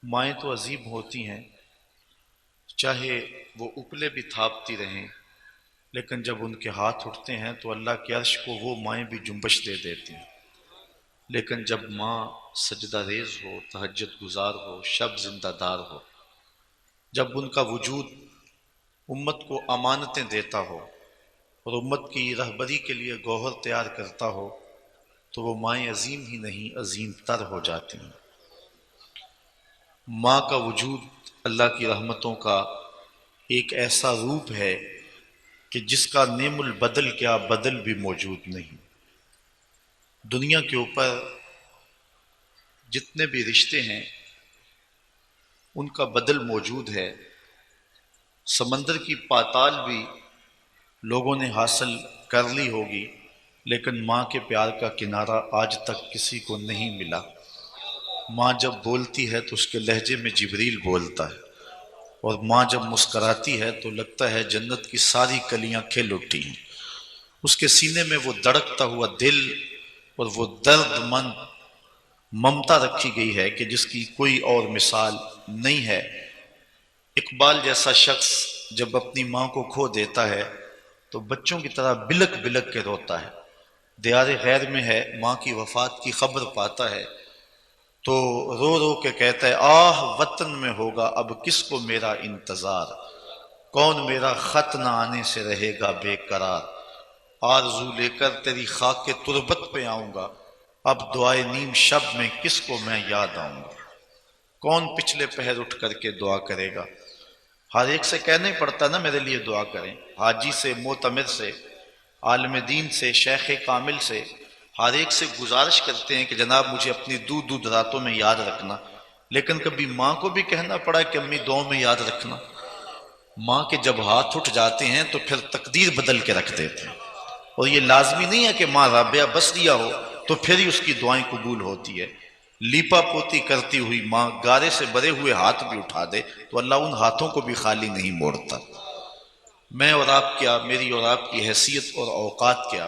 مائیں تو عظیم ہوتی ہیں، چاہے وہ اپلے بھی تھاپتی رہیں، لیکن جب ان کے ہاتھ اٹھتے ہیں تو اللہ کے عرش کو وہ مائیں بھی جنبش دے دیتی ہیں۔ لیکن جب ماں سجدہ ریز ہو، تہجد گزار ہو، شب زندہ دار ہو، جب ان کا وجود امت کو امانتیں دیتا ہو اور امت کی رہبری کے لیے گوہر تیار کرتا ہو، تو وہ مائیں عظیم ہی نہیں عظیم تر ہو جاتی ہیں۔ ماں کا وجود اللہ کی رحمتوں کا ایک ایسا روپ ہے کہ جس کا نعم البدل کیا بدل بھی موجود نہیں۔ دنیا کے اوپر جتنے بھی رشتے ہیں ان کا بدل موجود ہے۔ سمندر کی پاتال بھی لوگوں نے حاصل کر لی ہوگی، لیکن ماں کے پیار کا کنارہ آج تک کسی کو نہیں ملا۔ ماں جب بولتی ہے تو اس کے لہجے میں جبریل بولتا ہے، اور ماں جب مسکراتی ہے تو لگتا ہے جنت کی ساری کلیاں کھل اٹھی ہیں۔ اس کے سینے میں وہ دھڑکتا ہوا دل اور وہ درد مند ممتا رکھی گئی ہے کہ جس کی کوئی اور مثال نہیں ہے۔ اقبال جیسا شخص جب اپنی ماں کو کھو دیتا ہے تو بچوں کی طرح بلک بلک کے روتا ہے۔ دیار غیر میں ہے، ماں کی وفات کی خبر پاتا ہے تو رو رو کے کہتا ہے، آہ وطن میں ہوگا اب کس کو میرا انتظار، کون میرا خط نہ آنے سے رہے گا بے قرار، آرزو لے کر تیری خاک کے تربت پہ آؤں گا، اب دعائے نیم شب میں کس کو میں یاد آؤں گا، کون پچھلے پہر اٹھ کر کے دعا کرے گا۔ ہر ایک سے کہنا ہی پڑتا نا میرے لیے دعا کریں، حاجی سے، معتمر سے، عالم دین سے، شیخ کامل سے، ہر ایک سے گزارش کرتے ہیں کہ جناب مجھے اپنی دودھ دودھ راتوں میں یاد رکھنا، لیکن کبھی ماں کو بھی کہنا پڑا کہ امی دعاؤں میں یاد رکھنا۔ ماں کے جب ہاتھ اٹھ جاتے ہیں تو پھر تقدیر بدل کے رکھ دیتے ہیں، اور یہ لازمی نہیں ہے کہ ماں رابعہ بسریہ ہو تو پھر ہی اس کی دعائیں قبول ہوتی ہے۔ لیپا پوتی کرتی ہوئی ماں گارے سے بھرے ہوئے ہاتھ بھی اٹھا دے تو اللہ ان ہاتھوں کو بھی خالی نہیں موڑتا۔ میں اور آپ کیا، میری اور آپ کی حیثیت اور اوقات کیا،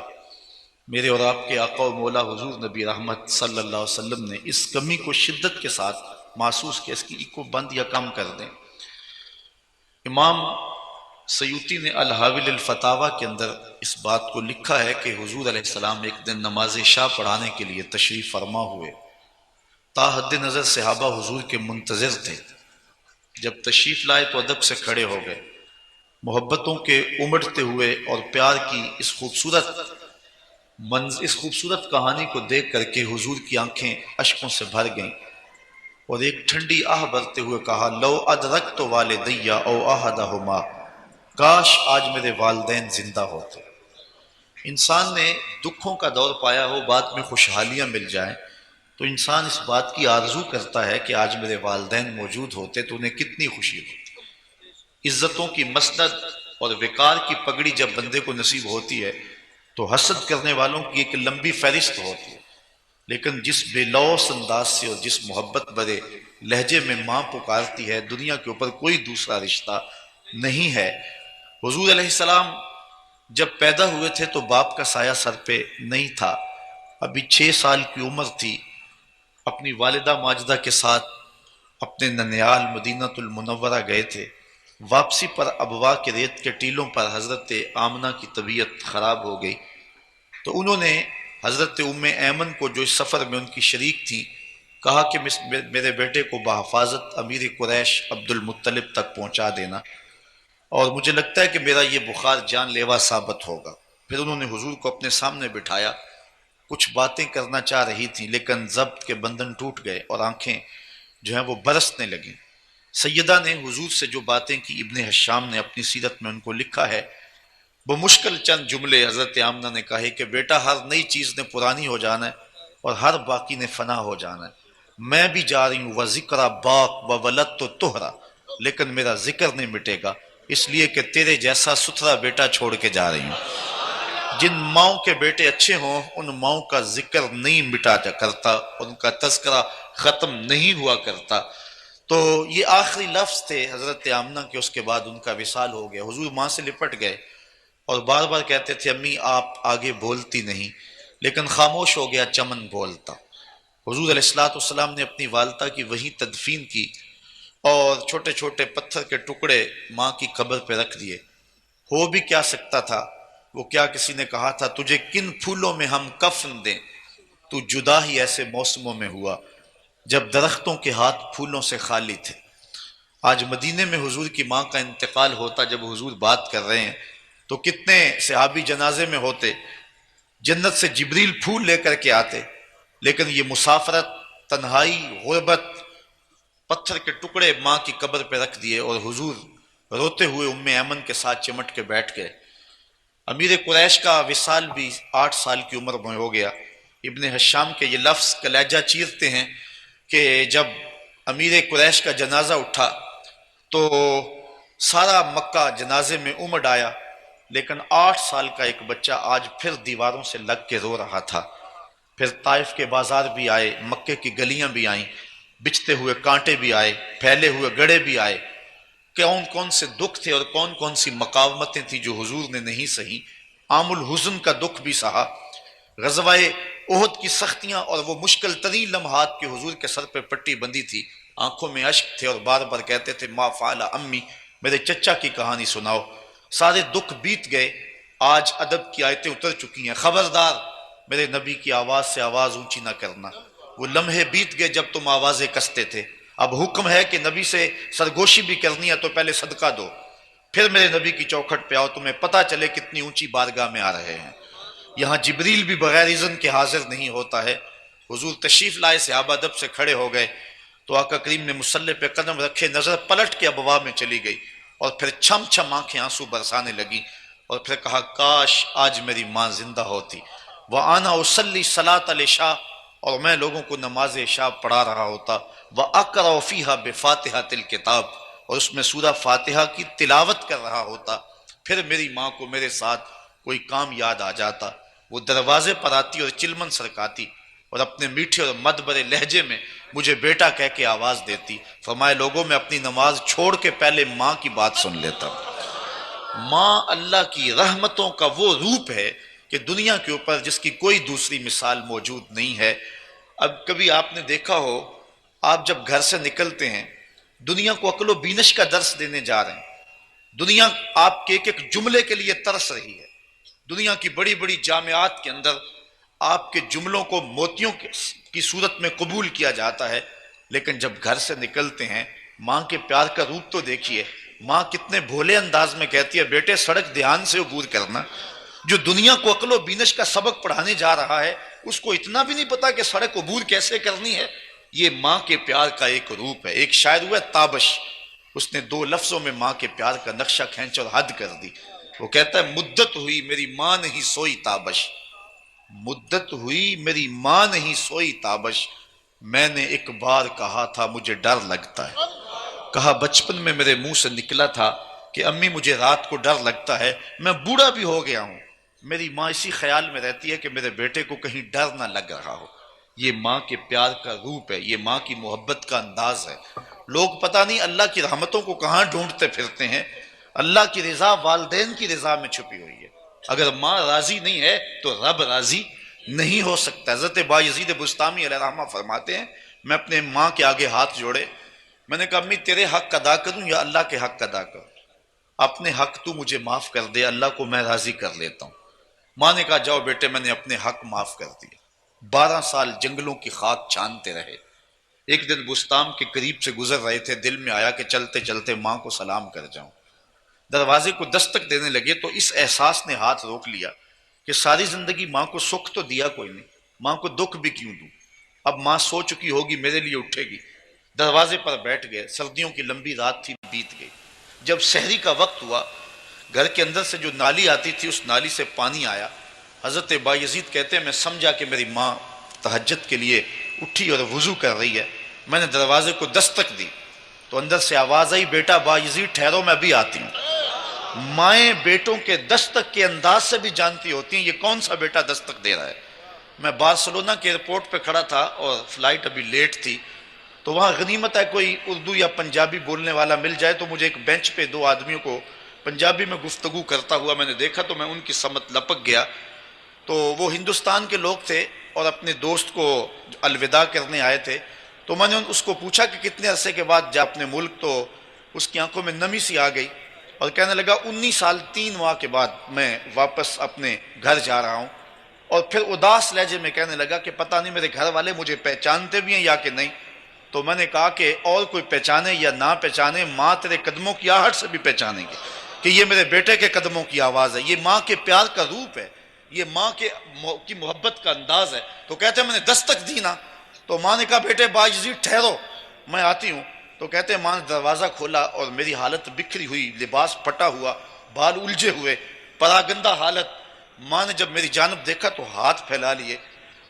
میرے اور آپ کے آقا و مولا حضور نبی رحمت صلی اللہ علیہ وسلم نے اس کمی کو شدت کے ساتھ محسوس کیا، اس کی کو بند یا کم کر دیں۔ امام سیوطی نے الحاوی الفتاوی کے اندر اس بات کو لکھا ہے کہ حضور علیہ السلام ایک دن نماز عشاء پڑھانے کے لیے تشریف فرما ہوئے، تا حد نظر صحابہ حضور کے منتظر تھے۔ جب تشریف لائے تو ادب سے کھڑے ہو گئے۔ محبتوں کے امڑتے ہوئے اور پیار کی اس خوبصورت کہانی کو دیکھ کر کے حضور کی آنکھیں اشکوں سے بھر گئیں، اور ایک ٹھنڈی آہ بھرتے ہوئے کہا، لو ادرکت والدی او احدہما، کاش آج میرے والدین زندہ ہوتے۔ انسان نے دکھوں کا دور پایا ہو، بعد میں خوشحالیاں مل جائیں تو انسان اس بات کی آرزو کرتا ہے کہ آج میرے والدین موجود ہوتے تو انہیں کتنی خوشی ہوتی۔ عزتوں کی مسند اور وقار کی پگڑی جب بندے کو نصیب ہوتی ہے تو حسد کرنے والوں کی ایک لمبی فہرست ہوتی ہے، لیکن جس بے لوث انداز سے اور جس محبت بھرے لہجے میں ماں پکارتی ہے، دنیا کے اوپر کوئی دوسرا رشتہ نہیں ہے۔ حضور علیہ السلام جب پیدا ہوئے تھے تو باپ کا سایہ سر پہ نہیں تھا، ابھی 6 سال کی عمر تھی۔ اپنی والدہ ماجدہ کے ساتھ اپنے ننیال مدینہ المنورہ گئے تھے۔ واپسی پر ابوا کے ریت کے ٹیلوں پر حضرت آمنہ کی طبیعت خراب ہو گئی، تو انہوں نے حضرت ام ایمن کو، جو اس سفر میں ان کی شریک تھی، کہا کہ میرے بیٹے کو بحفاظت امیر قریش عبد المطلب تک پہنچا دینا، اور مجھے لگتا ہے کہ میرا یہ بخار جان لیوا ثابت ہوگا۔ پھر انہوں نے حضور کو اپنے سامنے بٹھایا، کچھ باتیں کرنا چاہ رہی تھیں لیکن ضبط کے بندھن ٹوٹ گئے اور آنکھیں جو ہیں وہ برسنے لگیں۔ سیدہ نے حضور سے جو باتیں کی، ابن حشام نے اپنی سیرت میں ان کو لکھا ہے، وہ مشکل چند جملے حضرت آمنہ نے کہے کہ بیٹا، ہر نئی چیز نے پرانی ہو جانا ہے اور ہر باقی نے فنا ہو جانا ہے۔ میں بھی جا رہی ہوں، وَذِكْرَ باق وَوَلَدْتُ طُهْرَ، لیکن میرا ذکر نہیں مٹے گا، اس لیے کہ تیرے جیسا ستھرا بیٹا چھوڑ کے جا رہی ہوں۔ جن ماؤں کے بیٹے اچھے ہوں ان ماؤں کا ذکر نہیں مٹا جا کرتا، ان کا تذکرہ ختم نہیں ہوا کرتا۔ تو یہ آخری لفظ تھے حضرت آمنہ کے، اس کے بعد ان کا وصال ہو گیا۔ حضور ماں سے لپٹ گئے اور بار بار کہتے تھے، امی آپ آگے بولتی نہیں، لیکن خاموش ہو گیا چمن بولتا۔ حضور علیہ الصلوۃ والسلام نے اپنی والدہ کی وہیں تدفین کی اور چھوٹے چھوٹے پتھر کے ٹکڑے ماں کی قبر پہ رکھ دیے۔ ہو بھی کیا سکتا تھا؟ وہ کیا کسی نے کہا تھا تجھے کن پھولوں میں ہم کفن دیں، تو جدا ہی ایسے موسموں میں ہوا جب درختوں کے ہاتھ پھولوں سے خالی تھے۔ آج مدینے میں حضور کی ماں کا انتقال ہوتا، جب حضور بات کر رہے ہیں تو کتنے صحابی جنازے میں ہوتے، جنت سے جبریل پھول لے کر کے آتے، لیکن یہ مسافرت، تنہائی، غربت، پتھر کے ٹکڑے ماں کی قبر پہ رکھ دیے اور حضور روتے ہوئے ام ایمن کے ساتھ چمٹ کے بیٹھ گئے۔ امیر قریش کا وصال بھی 8 سال کی عمر میں ہو گیا۔ ابن حشام کے یہ لفظ کلیجہ چیرتے ہیں کہ جب امیر قریش کا جنازہ اٹھا تو سارا مکہ جنازے میں امڈ آیا، لیکن 8 سال کا ایک بچہ آج پھر دیواروں سے لگ کے رو رہا تھا۔ پھر طائف کے بازار بھی آئے، مکے کی گلیاں بھی آئیں، بچھتے ہوئے کانٹے بھی آئے، پھیلے ہوئے گڑھے بھی آئے۔ کون کون سے دکھ تھے اور کون کون سی مقاومتیں تھیں جو حضور نے نہیں سہی۔ عام الحزن کا دکھ بھی سہا، غزوہ احد کی سختیاں اور وہ مشکل ترین لمحات کے حضور کے سر پہ پٹی بندھی تھی، آنکھوں میں اشک تھے اور بار بار کہتے تھے ما فعل امی، میرے چچا کی کہانی سناؤ۔ سارے دکھ بیت گئے، آج ادب کی آیتیں اتر چکی ہیں، خبردار میرے نبی کی آواز سے آواز اونچی نہ کرنا۔ وہ لمحے بیت گئے جب تم آوازیں کستے تھے، اب حکم ہے کہ نبی سے سرگوشی بھی کرنی ہے تو پہلے صدقہ دو، پھر میرے نبی کی چوکھٹ پہ آؤ، تمہیں پتہ چلے کتنی اونچی بارگاہ میں آ رہے ہیں۔ یہاں جبریل بھی بغیر اذن کے حاضر نہیں ہوتا ہے۔ حضور تشریف لائے، صحابہ ادب سے کھڑے ہو گئے تو آقا کریم نے مصلی پہ قدم رکھے، نظر پلٹ کے ابواب میں چلی گئی اور پھر چھم چھم آنکھیں آنسو برسانے لگی اور پھر کہا کاش آج میری ماں زندہ ہوتی، وَأَنَا أُصَلِّي صَلَاةَ الْعِشَاءِ، اور میں لوگوں کو نماز عشاء پڑھا رہا ہوتا، وَأَقْرَأُ فِيهَا بِفَاتِحَةِ الْكِتَابِ، اور اس میں سورہ فاتحہ کی تلاوت کر رہا ہوتا۔ پھر میری ماں کو میرے ساتھ کوئی کام یاد آ جاتا، وہ دروازے پر آتی اور چلمن سرکاتی اور اپنے میٹھے اور مد برے لہجے میں مجھے بیٹا کہہ کے آواز دیتی۔ فرمائے لوگوں میں اپنی نماز چھوڑ کے پہلے ماں کی بات سن لیتا ہوں۔ ماں اللہ کی رحمتوں کا وہ روپ ہے کہ دنیا کے اوپر جس کی کوئی دوسری مثال موجود نہیں ہے۔ اب کبھی آپ نے دیکھا ہو، آپ جب گھر سے نکلتے ہیں، دنیا کو عقل و بینش کا درس دینے جا رہے ہیں، دنیا آپ کے ایک ایک جملے کے لیے ترس رہی ہے، دنیا کی بڑی بڑی جامعات کے اندر آپ کے جملوں کو موتیوں کی صورت میں قبول کیا جاتا ہے، لیکن جب گھر سے نکلتے ہیں ماں کے پیار کا روپ تو دیکھیے۔ ماں کتنے بھولے انداز میں کہتی ہے بیٹے سڑک دھیان سے عبور کرنا۔ جو دنیا کو عقل و بینش کا سبق پڑھانے جا رہا ہے اس کو اتنا بھی نہیں پتا کہ سڑک عبور کیسے کرنی ہے۔ یہ ماں کے پیار کا ایک روپ ہے۔ ایک شاعر ہوا تابش، اس نے 2 لفظوں میں ماں کے پیار کا نقشہ کھینچ اور حد کر دی۔ وہ کہتا ہے مدت ہوئی میری ماں نہیں سوئی تابش، مدت ہوئی میری ماں نہیں سوئی تابش، میں نے ایک بار کہا تھا مجھے ڈر لگتا ہے۔ کہا بچپن میں میرے منہ سے نکلا تھا کہ امی مجھے رات کو ڈر لگتا ہے، میں بوڑھا بھی ہو گیا ہوں، میری ماں اسی خیال میں رہتی ہے کہ میرے بیٹے کو کہیں ڈر نہ لگ رہا ہو۔ یہ ماں کے پیار کا روپ ہے، یہ ماں کی محبت کا انداز ہے۔ لوگ پتہ نہیں اللہ کی رحمتوں کو کہاں ڈھونڈتے پھرتے ہیں۔ اللہ کی رضا والدین کی رضا میں چھپی ہوئی ہے۔ اگر ماں راضی نہیں ہے تو رب راضی نہیں ہو سکتا۔ حضرت بایزید بستامی علیہ رحمہ فرماتے ہیں میں اپنے ماں کے آگے ہاتھ جوڑے، میں نے کہا امی تیرے حق ادا کروں یا اللہ کے حق ادا کروں؟ اپنے حق تو مجھے معاف کر دے، اللہ کو میں راضی کر لیتا ہوں۔ ماں نے کہا جاؤ بیٹے میں نے اپنے حق معاف کر دیا۔ 12 سال جنگلوں کی خاک چھانتے رہے۔ ایک دن بستام کے قریب سے گزر رہے تھے، دل میں آیا کہ چلتے چلتے ماں کو سلام کر جاؤں۔ دروازے کو دستک دینے لگے تو اس احساس نے ہاتھ روک لیا کہ ساری زندگی ماں کو سکھ تو دیا کوئی نہیں، ماں کو دکھ بھی کیوں دوں؟ اب ماں سو چکی ہوگی میرے لیے اٹھے گی۔ دروازے پر بیٹھ گئے، سردیوں کی لمبی رات تھی، بیت گئی۔ جب سحری کا وقت ہوا، گھر کے اندر سے جو نالی آتی تھی اس نالی سے پانی آیا۔ حضرت بایزید کہتے ہیں میں سمجھا کہ میری ماں تہجد کے لیے اٹھی اور وضو کر رہی ہے۔ میں نے دروازے کو دستک دی تو اندر سے آواز آئی بیٹا بایزید ٹھہرو میں ابھی آتی ہوں۔ مائیں بیٹوں کے دستک کے انداز سے بھی جانتی ہوتی ہیں یہ کون سا بیٹا دستک دے رہا ہے۔ میں بارسلونا کے ایئرپورٹ پہ کھڑا تھا اور فلائٹ ابھی لیٹ تھی، تو وہاں غنیمت ہے کوئی اردو یا پنجابی بولنے والا مل جائے، تو مجھے ایک بینچ پہ 2 آدمیوں کو پنجابی میں گفتگو کرتا ہوا میں نے دیکھا تو میں ان کی سمت لپک گیا۔ تو وہ ہندوستان کے لوگ تھے، اور اپنے دوست کو الوداع کرنے آئے تھے، تو میں نے اس کو پوچھا کہ کتنے عرصے کے بعد جا اپنے ملک، تو اس کی آنکھوں میں نمی سی آ گئی اور کہنے لگا 19 سال 3 ماہ کے بعد میں واپس اپنے گھر جا رہا ہوں، اور پھر اداس لہجے میں کہنے لگا کہ پتہ نہیں میرے گھر والے مجھے پہچانتے بھی ہیں یا کہ نہیں۔ تو میں نے کہا کہ اور کوئی پہچانے یا نہ پہچانے، ماں تیرے قدموں کی آہٹ سے بھی پہچانیں گے کہ یہ میرے بیٹے کے قدموں کی آواز ہے، یہ ماں کے پیار کا روپ ہے، یہ ماں کی محبت کا انداز ہے۔ تو کہتے ہیں میں نے دستک دی نا، تو ماں نے کہا بیٹے باجزید ٹھہرو میں آتی ہوں۔ تو کہتے ہیں ماں نے دروازہ کھولا اور میری حالت بکھری ہوئی، لباس پھٹا ہوا، بال الجھے ہوئے، پراگندہ حالت۔ ماں نے جب میری جانب دیکھا تو ہاتھ پھیلا لیے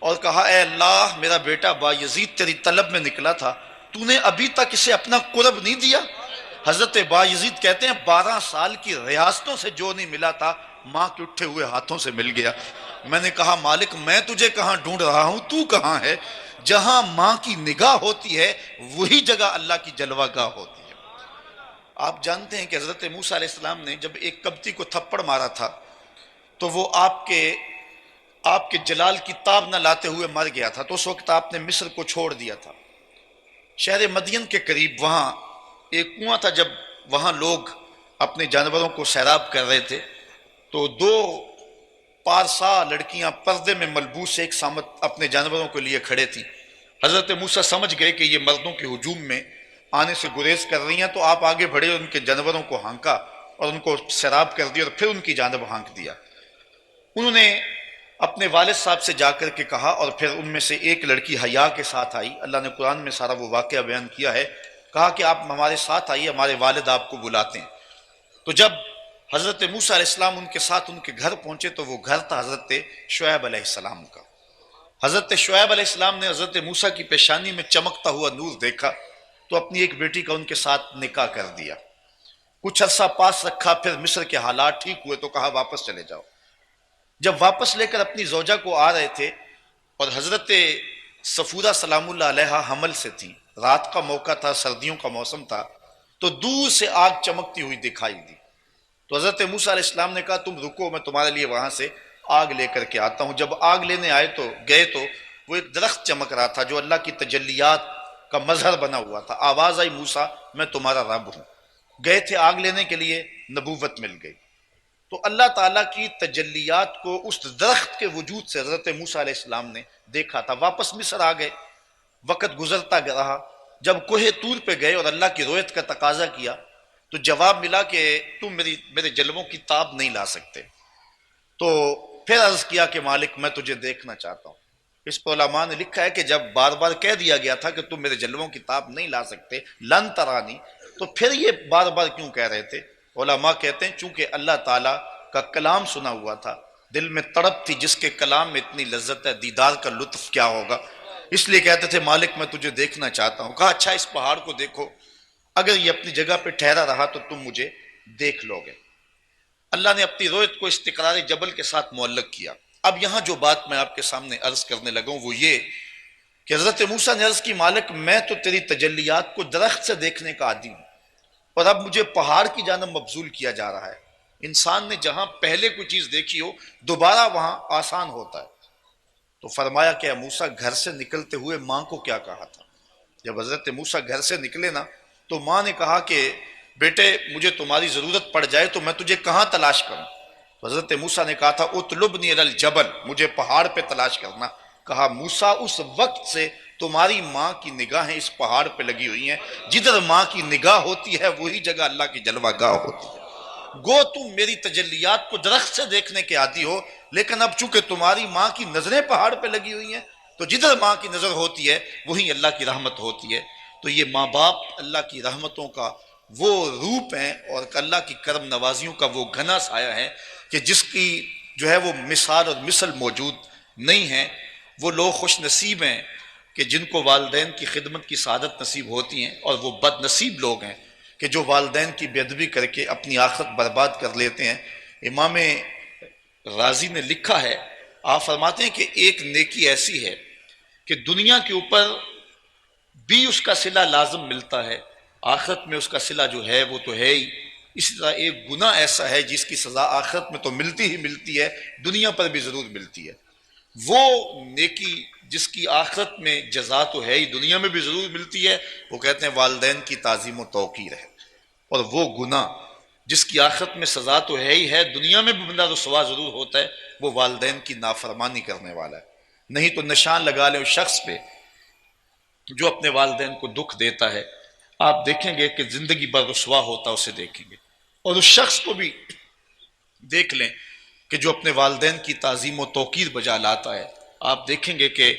اور کہا اے اللہ، میرا بیٹا بایزید تیری طلب میں نکلا تھا، تو نے ابھی تک اسے اپنا قرب نہیں دیا۔ حضرت بایزید کہتے ہیں 12 سال کی ریاستوں سے جو نہیں ملا تھا ماں کے اٹھے ہوئے ہاتھوں سے مل گیا۔ میں نے کہا مالک میں تجھے کہاں ڈھونڈ رہا ہوں، تو کہاں ہے؟ جہاں ماں کی نگاہ ہوتی ہے وہی جگہ اللہ کی جلوہ گاہ ہوتی ہے۔ آپ جانتے ہیں کہ حضرت موسیٰ علیہ السلام نے جب ایک قبطی کو تھپڑ مارا تھا تو وہ آپ کے جلال کی تاب نہ لاتے ہوئے مر گیا تھا، تو اس وقت آپ نے مصر کو چھوڑ دیا تھا۔ شہر مدین کے قریب وہاں ایک کنواں تھا، جب وہاں لوگ اپنے جانوروں کو سیراب کر رہے تھے تو 2 پارسا لڑکیاں پردے میں ملبوس ایک سامت اپنے جانوروں کو لیے کھڑے تھیں۔ حضرت موسیٰ سمجھ گئے کہ یہ مردوں کے ہجوم میں آنے سے گریز کر رہی ہیں، تو آپ آگے بڑھے، ان کے جانوروں کو ہانکا اور ان کو سیراب کر دیا اور پھر ان کی جانب ہانک دیا۔ انہوں نے اپنے والد صاحب سے جا کر کے کہا اور پھر ان میں سے ایک لڑکی حیا کے ساتھ آئی، اللہ نے قرآن میں سارا وہ واقعہ بیان کیا ہے، کہا کہ آپ ہمارے ساتھ آئیے، ہمارے والد آپ کو بلاتے ہیں۔ تو جب حضرت موسیٰ علیہ السلام ان کے ساتھ ان کے گھر پہنچے تو وہ گھر تھا حضرت شعیب علیہ السلام کا۔ حضرت شعیب علیہ السلام نے حضرت موسیٰ کی پیشانی میں چمکتا ہوا نور دیکھا تو اپنی ایک بیٹی کا ان کے ساتھ نکاح کر دیا۔ کچھ عرصہ پاس رکھا، پھر مصر کے حالات ٹھیک ہوئے تو کہا واپس چلے جاؤ۔ جب واپس لے کر اپنی زوجہ کو آ رہے تھے اور حضرت صفورہ سلام اللہ علیہا حمل سے تھی، رات کا موقع تھا، سردیوں کا موسم تھا، تو دور سے آگ چمکتی ہوئی دکھائی دی۔ تو حضرت موسیٰ علیہ السلام نے کہا تم رکو، میں تمہارے لیے وہاں سے آگ لے کر کے آتا ہوں۔ جب آگ لینے گئے تو وہ ایک درخت چمک رہا تھا جو اللہ کی تجلیات کا مظہر بنا ہوا تھا۔ آواز آئی موسیٰ میں تمہارا رب ہوں۔ گئے تھے آگ لینے کے لیے، نبوت مل گئی۔ تو اللہ تعالیٰ کی تجلیات کو اس درخت کے وجود سے حضرت موسیٰ علیہ السلام نے دیکھا تھا۔ واپس مصر آ گئے، وقت گزرتا رہا، جب کوہ طور پہ گئے اور اللہ کی رویت کا تقاضا کیا تو جواب ملا کہ تم میرے جلووں کی تاب نہیں لا سکتے۔ تو پھر عرض کیا کہ مالک میں تجھے دیکھنا چاہتا ہوں۔ اس پر علماء نے لکھا ہے کہ جب بار بار کہہ دیا گیا تھا کہ تم میرے جلووں کی تاب نہیں لا سکتے، لن ترانی، تو پھر یہ بار بار کیوں کہہ رہے تھے؟ علماء کہتے ہیں چونکہ اللہ تعالیٰ کا کلام سنا ہوا تھا، دل میں تڑپ تھی، جس کے کلام میں اتنی لذت ہے، دیدار کا لطف کیا ہوگا، اس لیے کہتے تھے مالک میں تجھے دیکھنا چاہتا ہوں۔ کہا اچھا اس پہاڑ کو دیکھو، اگر یہ اپنی جگہ پہ ٹھہرا رہا تو تم مجھے دیکھ لو گے۔ اللہ نے اپنی رویت کو استقرار جبل کے ساتھ معلق کیا۔ اب یہاں جو بات میں آپ کے سامنے عرض کرنے لگا ہوں وہ یہ کہ حضرت موسیٰ نے عرض کی مالک میں تو تیری تجلیات کو درخت سے دیکھنے کا عادی ہوں، اور اب مجھے پہاڑ کی جانب مبذول کیا جا رہا ہے۔ انسان نے جہاں پہلے کوئی چیز دیکھی ہو دوبارہ وہاں آسان ہوتا ہے۔ تو فرمایا کہ اے موسیٰ گھر سے نکلتے ہوئے ماں کو کیا کہا تھا؟ جب حضرت موسیٰ گھر سے نکلے نا تو ماں نے کہا کہ بیٹے مجھے تمہاری ضرورت پڑ جائے تو میں تجھے کہاں تلاش کروں؟ تو حضرت موسیٰ نے کہا تھا اطلبنی علی الجبل، مجھے پہاڑ پہ تلاش کرنا۔ کہا موسیٰ اس وقت سے تمہاری ماں کی نگاہیں اس پہاڑ پہ لگی ہوئی ہیں، جدھر ماں کی نگاہ ہوتی ہے وہی جگہ اللہ کی جلوہ گاہ ہوتی ہے۔ گو تم میری تجلیات کو درخت سے دیکھنے کے عادی ہو، لیکن اب چونکہ تمہاری ماں کی نظریں پہاڑ پہ لگی ہوئی ہیں تو جدھر ماں کی نظر ہوتی ہے وہی اللہ کی رحمت ہوتی ہے۔ تو یہ ماں باپ اللہ کی رحمتوں کا وہ روپ ہیں اور اللہ کی کرم نوازیوں کا وہ گھنا سایہ ہے کہ جس کی جو ہے وہ مثال اور مثل موجود نہیں ہے۔ وہ لوگ خوش نصیب ہیں کہ جن کو والدین کی خدمت کی سعادت نصیب ہوتی ہیں، اور وہ بد نصیب لوگ ہیں کہ جو والدین کی بے ادبی کر کے اپنی آخرت برباد کر لیتے ہیں۔ امام رازی نے لکھا ہے، آپ فرماتے ہیں کہ ایک نیکی ایسی ہے کہ دنیا کے اوپر بھی اس کا صلہ لازم ملتا ہے، آخرت میں اس کا صلہ جو ہے وہ تو ہے ہی۔ اسی طرح ایک گناہ ایسا ہے جس کی سزا آخرت میں تو ملتی ہی ملتی ہے، دنیا پر بھی ضرور ملتی ہے۔ وہ نیکی جس کی آخرت میں جزا تو ہے ہی، دنیا میں بھی ضرور ملتی ہے، وہ کہتے ہیں والدین کی تعظیم و توقیر ہے۔ اور وہ گناہ جس کی آخرت میں سزا تو ہے ہی ہے، دنیا میں بھی بندہ رسوا ضرور ہوتا ہے، وہ والدین کی نافرمانی کرنے والا ہے۔ نہیں تو نشان لگا لے اس شخص پہ جو اپنے والدین کو دکھ دیتا ہے، آپ دیکھیں گے کہ زندگی بھر رسوا ہوتا اسے دیکھیں گے۔ اور اس شخص کو بھی دیکھ لیں کہ جو اپنے والدین کی تعظیم و توقیر بجا لاتا ہے، آپ دیکھیں گے کہ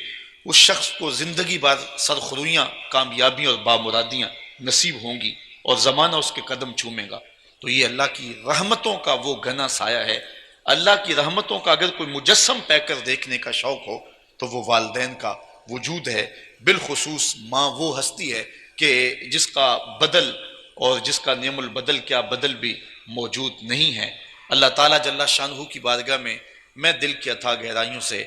اس شخص کو زندگی بھر سرخرویاں، کامیابیاں اور بامرادیاں نصیب ہوں گی، اور زمانہ اس کے قدم چومے گا۔ تو یہ اللہ کی رحمتوں کا وہ گھنا سایہ ہے۔ اللہ کی رحمتوں کا اگر کوئی مجسم پہ کر دیکھنے کا شوق ہو تو وہ والدین کا وجود ہے، بالخصوص ماں وہ ہستی ہے کہ جس کا بدل اور جس کا نعم البدل کیا بدل بھی موجود نہیں ہے۔ اللہ تعالیٰ جل شانہ کی بارگاہ میں دل کی اتھا گہرائیوں سے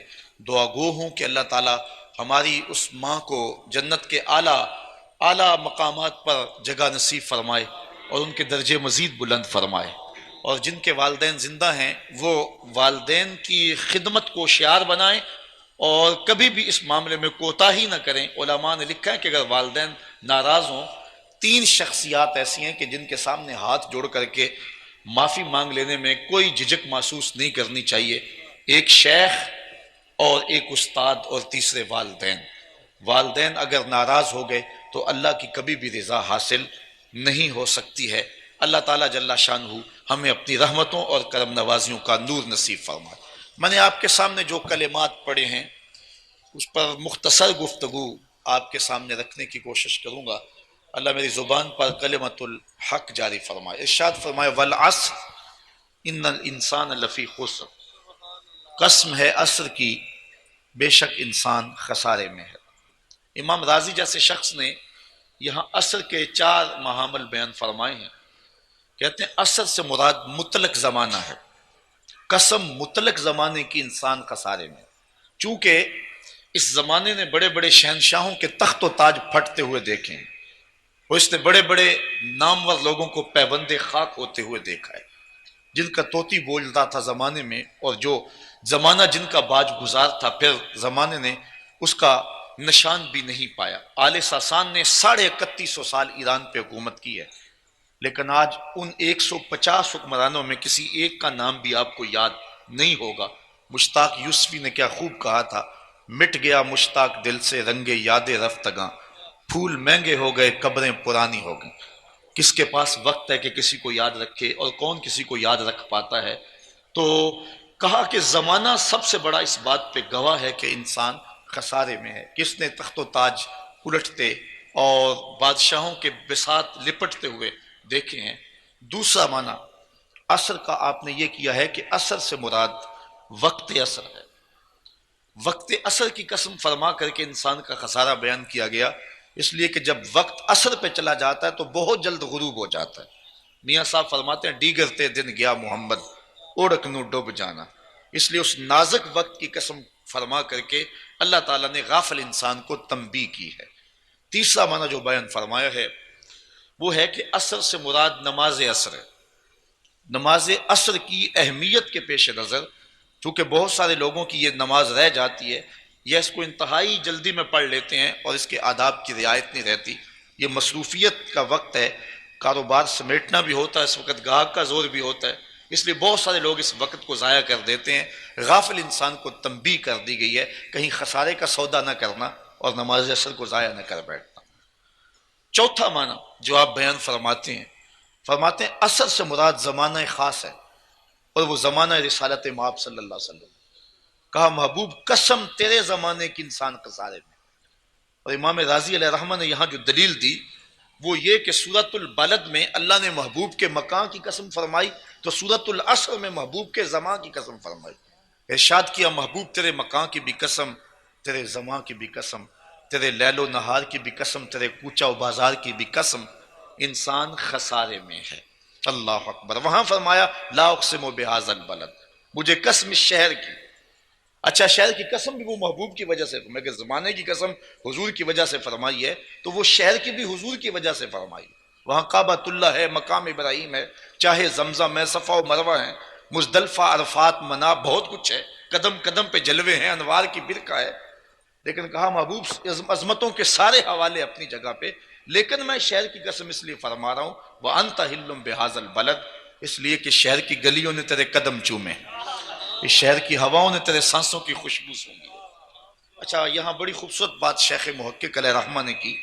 دعا گو ہوں کہ اللہ تعالیٰ ہماری اس ماں کو جنت کے اعلیٰ مقامات پر جگہ نصیب فرمائے اور ان کے درجے مزید بلند فرمائے، اور جن کے والدین زندہ ہیں وہ والدین کی خدمت کو شعار بنائیں اور کبھی بھی اس معاملے میں کوتاہی نہ کریں۔ علماء نے لکھا ہے کہ اگر والدین ناراض ہوں، 3 شخصیات ایسی ہیں کہ جن کے سامنے ہاتھ جوڑ کر کے معافی مانگ لینے میں کوئی جھجک محسوس نہیں کرنی چاہیے، ایک شیخ اور ایک استاد اور تیسرے والدین۔ والدین اگر ناراض ہو گئے تو اللہ کی کبھی بھی رضا حاصل نہیں ہو سکتی ہے۔ اللہ تعالیٰ جل شانہ ہمیں اپنی رحمتوں اور کرم نوازیوں کا نور نصیب فرمائے۔ میں نے آپ کے سامنے جو کلمات پڑھے ہیں اس پر مختصر گفتگو آپ کے سامنے رکھنے کی کوشش کروں گا۔ اللہ میری زبان پر کلمت الحق جاری فرمائے۔ ارشاد فرمائے والعصر ان الانسان لفی خسر، قسم ہے عصر کی، بے شک انسان خسارے میں ہے۔ امام رازی جیسے شخص نے یہاں عصر کے 4 محامل بیان فرمائے ہیں۔ کہتے ہیں عصر سے مراد مطلق زمانہ ہے، قسم مطلق زمانے کی انسان خسارے میں، چونکہ اس زمانے نے بڑے بڑے شہنشاہوں کے تخت و تاج پھٹتے ہوئے دیکھے ہیں، اور اس نے بڑے بڑے نامور لوگوں کو پیبند خاک ہوتے ہوئے دیکھا ہے، جن کا طوطی بولتا تھا زمانے میں، اور جو زمانہ جن کا باج گزار تھا، پھر زمانے نے اس کا نشان بھی نہیں پایا۔ آل ساسان نے 3150 سال ایران پہ حکومت کی ہے، لیکن آج ان 150 حکمرانوں میں کسی ایک کا نام بھی آپ کو یاد نہیں ہوگا۔ مشتاق یوسفی نے کیا خوب کہا تھا، مٹ گیا مشتاق دل سے رنگ یاد رفتگاں، پھول مہنگے ہو گئے قبریں پرانی ہو گئیں۔ کس کے پاس وقت ہے کہ کسی کو یاد رکھے، اور کون کسی کو یاد رکھ پاتا ہے؟ تو کہا کہ زمانہ سب سے بڑا اس بات پہ گواہ ہے کہ انسان خسارے میں ہے، کس نے تخت و تاج الٹتے اور بادشاہوں کے بساط لپٹتے ہوئے دیکھے ہیں۔ دوسرا معنی عصر کا آپ نے یہ کیا ہے کہ عصر سے مراد وقت عصر ہے۔ وقت عصر کی قسم فرما کر کے انسان کا خسارہ بیان کیا گیا، اس لیے کہ جب وقت عصر پہ چلا جاتا ہے تو بہت جلد غروب ہو جاتا ہے۔ میاں صاحب فرماتے ہیں دیگرتے دن گیا محمد اوڑک نو ڈوب جانا، اس لیے اس نازک وقت کی قسم فرما کر کے اللہ تعالیٰ نے غافل انسان کو تنبیہ کی ہے۔ تیسرا معنی جو بیان فرمایا ہے وہ ہے کہ عصر سے مراد نماز عصر ہے۔ نماز عصر کی اہمیت کے پیش نظر چونکہ بہت سارے لوگوں کی یہ نماز رہ جاتی ہے، یہ اس کو انتہائی جلدی میں پڑھ لیتے ہیں اور اس کے آداب کی رعایت نہیں رہتی، یہ مصروفیت کا وقت ہے، کاروبار سمیٹنا بھی ہوتا ہے، اس وقت گاہک کا زور بھی ہوتا ہے، اس لیے بہت سارے لوگ اس وقت کو ضائع کر دیتے ہیں۔ غافل انسان کو تنبیہ کر دی گئی ہے کہیں خسارے کا سودا نہ کرنا اور نماز عصر کو ضائع نہ کر بیٹھنا۔ چوتھا معنی جو آپ بیان فرماتے ہیں عصر سے مراد زمانہ خاص ہے، اور وہ زمانہ رسالت مآب صلی اللہ علیہ وسلم۔ کہا محبوب قسم تیرے زمانے کی انسان خسارے میں۔ اور امام رازی علیہ رحمہ نے یہاں جو دلیل دی وہ یہ کہ سورۃ البلد میں اللہ نے محبوب کے مکان کی قسم فرمائی تو سورۃ العصر میں محبوب کے زمان کی قسم فرمائی۔ ارشاد کیا محبوب تیرے مکان کی بھی قسم، تیرے زمان کی بھی قسم، تیرے لیل و نہار کی بھی قسم، تیرے کوچہ و بازار کی بھی قسم، انسان خسارے میں ہے۔ اللہ اکبر۔ وہاں فرمایا لا اقسم بہذا البلد، مجھے قسم اس شہر کی۔ اچھا شہر کی قسم بھی وہ محبوب کی وجہ سے، مگر زمانے کی قسم حضور کی وجہ سے فرمائی ہے تو وہ شہر کی بھی حضور کی وجہ سے فرمائی۔ وہاں کعبۃ اللہ ہے، مقام ابراہیم ہے، چاہے زمزم ہے، صفا و مروہ ہے، مزدلفہ، عرفات، مناب، بہت کچھ ہے، قدم قدم پہ جلوے ہیں، انوار کی برقع ہے، لیکن کہا محبوب عظمتوں کے سارے حوالے اپنی جگہ پہ، لیکن میں شہر کی قسم اس لیے فرما رہا ہوں وَأَنْتَ حِلٌّ بِهَذَا الْبَلَدِ، اس لیے کہ شہر کی گلیوں نے تیرے قدم چومے، اس شہر کی ہواؤں نے تیرے سانسوں کی خوشبو سونگھی۔ اچھا، یہاں بڑی خوبصورت بات شیخ محقق علیہ رحمہ نے کی،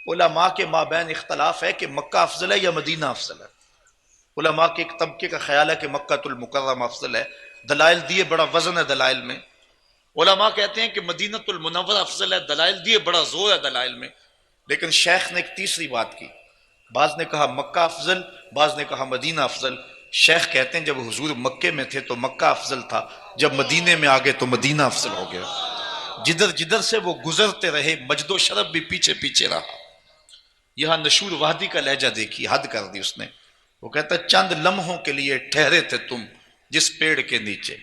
علماء کے مابین اختلاف ہے کہ مکہ افضل ہے یا مدینہ افضل ہے۔ علماء کے ایک طبقے کا خیال ہے کہ مکہ المکرمہ افضل ہے، دلائل دیے، بڑا وزن ہے دلائل میں۔ علماء کہتے ہیں کہ مدینہ المنورہ افضل ہے، دلائل دیے، بڑا زور ہے دلائل میں۔ لیکن شیخ نے ایک تیسری بات کی، بعض نے کہا مکہ افضل، بعض نے کہا مدینہ افضل۔ شیخ کہتے ہیں جب حضور مکے میں تھے تو مکہ افضل تھا، جب مدینے میں آگے تو مدینہ افضل ہو گیا۔ جدھر جدھر سے وہ گزرتے رہے مجد و شرف بھی پیچھے پیچھے رہا۔ یہاں نشور وادی کا لہجہ دیکھی، حد کر دی اس نے۔ وہ کہتا ہے چند لمحوں کے لیے ٹھہرے تھے تم جس پیڑ کے نیچے،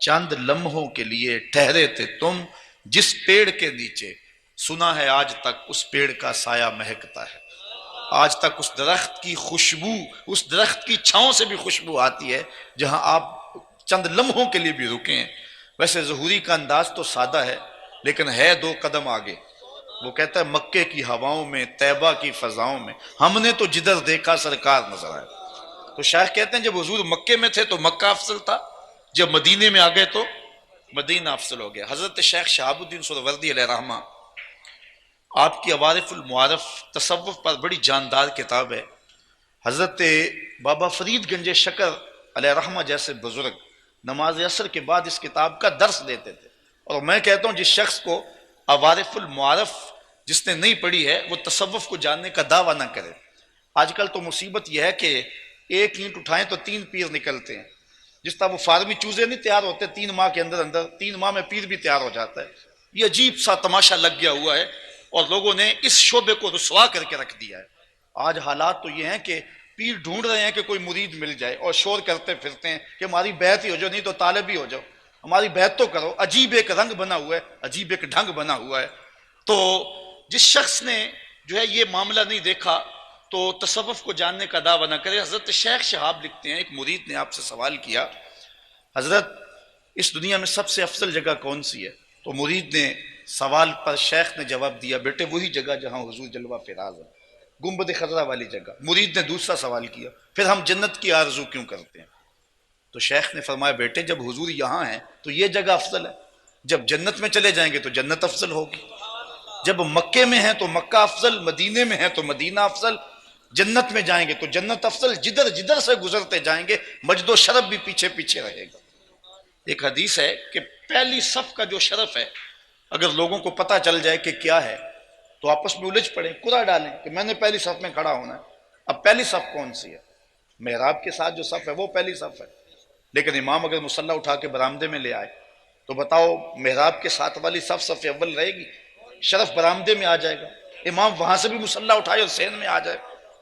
چند لمحوں کے لیے ٹھہرے تھے تم جس پیڑ کے نیچے، سنا ہے آج تک اس پیڑ کا سایہ مہکتا ہے، آج تک اس درخت کی خوشبو، اس درخت کی چھاؤں سے بھی خوشبو آتی ہے جہاں آپ چند لمحوں کے لیے بھی رکے ہیں۔ ویسے ظہوری کا انداز تو سادہ ہے لیکن ہے دو قدم آگے۔ وہ کہتا ہے مکے کی ہواؤں میں، طیبہ کی فضاؤں میں ہم نے تو جدھر دیکھا سرکار نظر آئے۔ تو شیخ کہتے ہیں جب حضور مکے میں تھے تو مکہ افضل تھا، جب مدینے میں آ گئے تو مدینہ افضل ہو گیا۔ حضرت شیخ شہاب الدین سہروردی علیہ رحمہ، آپ کی عوارف المعارف تصوف پر بڑی جاندار کتاب ہے۔ حضرت بابا فرید گنج شکر علیہ رحمہ جیسے بزرگ نماز عصر کے بعد اس کتاب کا درس دیتے تھے، اور میں کہتا ہوں جس شخص کو عوارف المعارف جس نے نہیں پڑھی ہے وہ تصوف کو جاننے کا دعویٰ نہ کرے۔ آج کل تو مصیبت یہ ہے کہ ایک اینٹ اٹھائیں تو 3 پیر نکلتے ہیں، جس طرح وہ فارمی چوزے نہیں تیار ہوتے 3 ماہ کے اندر 3 ماہ میں پیر بھی تیار ہو جاتا ہے۔ یہ عجیب سا تماشا لگ گیا ہوا ہے اور لوگوں نے اس شعبے کو رسوا کر کے رکھ دیا ہے۔ آج حالات تو یہ ہیں کہ پیر ڈھونڈ رہے ہیں کہ کوئی مرید مل جائے اور شور کرتے پھرتے ہیں کہ ہماری بیعت ہی ہو جاؤ، نہیں تو طالب ہی ہو جاؤ، ہماری بیعت تو کرو۔ عجیب ایک رنگ بنا ہوا ہے، عجیب ایک ڈھنگ بنا ہوا ہے۔ تو جس شخص نے جو ہے یہ معاملہ نہیں دیکھا تو تصوف کو جاننے کا دعویٰ نہ کرے۔ حضرت شیخ شہاب لکھتے ہیں، ایک مرید نے آپ سے سوال کیا حضرت اس دنیا میں سب سے افضل جگہ کون سی ہے؟ تو مرید نے سوال پر شیخ نے جواب دیا بیٹے وہی جگہ جہاں حضور جلوہ فراز ہے، گنبد خضرا والی جگہ۔ مرید نے دوسرا سوال کیا پھر ہم جنت کی آرزو کیوں کرتے ہیں؟ تو شیخ نے فرمایا بیٹے جب حضور یہاں ہیں تو یہ جگہ افضل ہے، جب جنت میں چلے جائیں گے تو جنت افضل ہوگی۔ جب مکے میں ہیں تو مکہ افضل، مدینے میں ہیں تو مدینہ افضل، جنت میں جائیں گے تو جنت افضل، جدھر جدھر سے گزرتے جائیں گے مجد و شرف بھی پیچھے پیچھے رہے گا۔ ایک حدیث ہے کہ پہلی صف کا جو شرف ہے اگر لوگوں کو پتہ چل جائے کہ کیا ہے تو آپس میں الجھ پڑیں، قرعہ ڈالیں کہ میں نے پہلی صف میں کھڑا ہونا ہے۔ اب پہلی صف کون سی ہے؟ محراب کے ساتھ جو صف ہے وہ پہلی صف ہے، لیکن امام اگر مصلی اٹھا کے برآمدے میں لے آئے تو بتاؤ محراب کے ساتھ والی صف اول رہے گی؟ شرف برآمدے میں آ جائے گا۔ امام وہاں سے بھی مصلی اٹھائے اور صحن میں آ جائے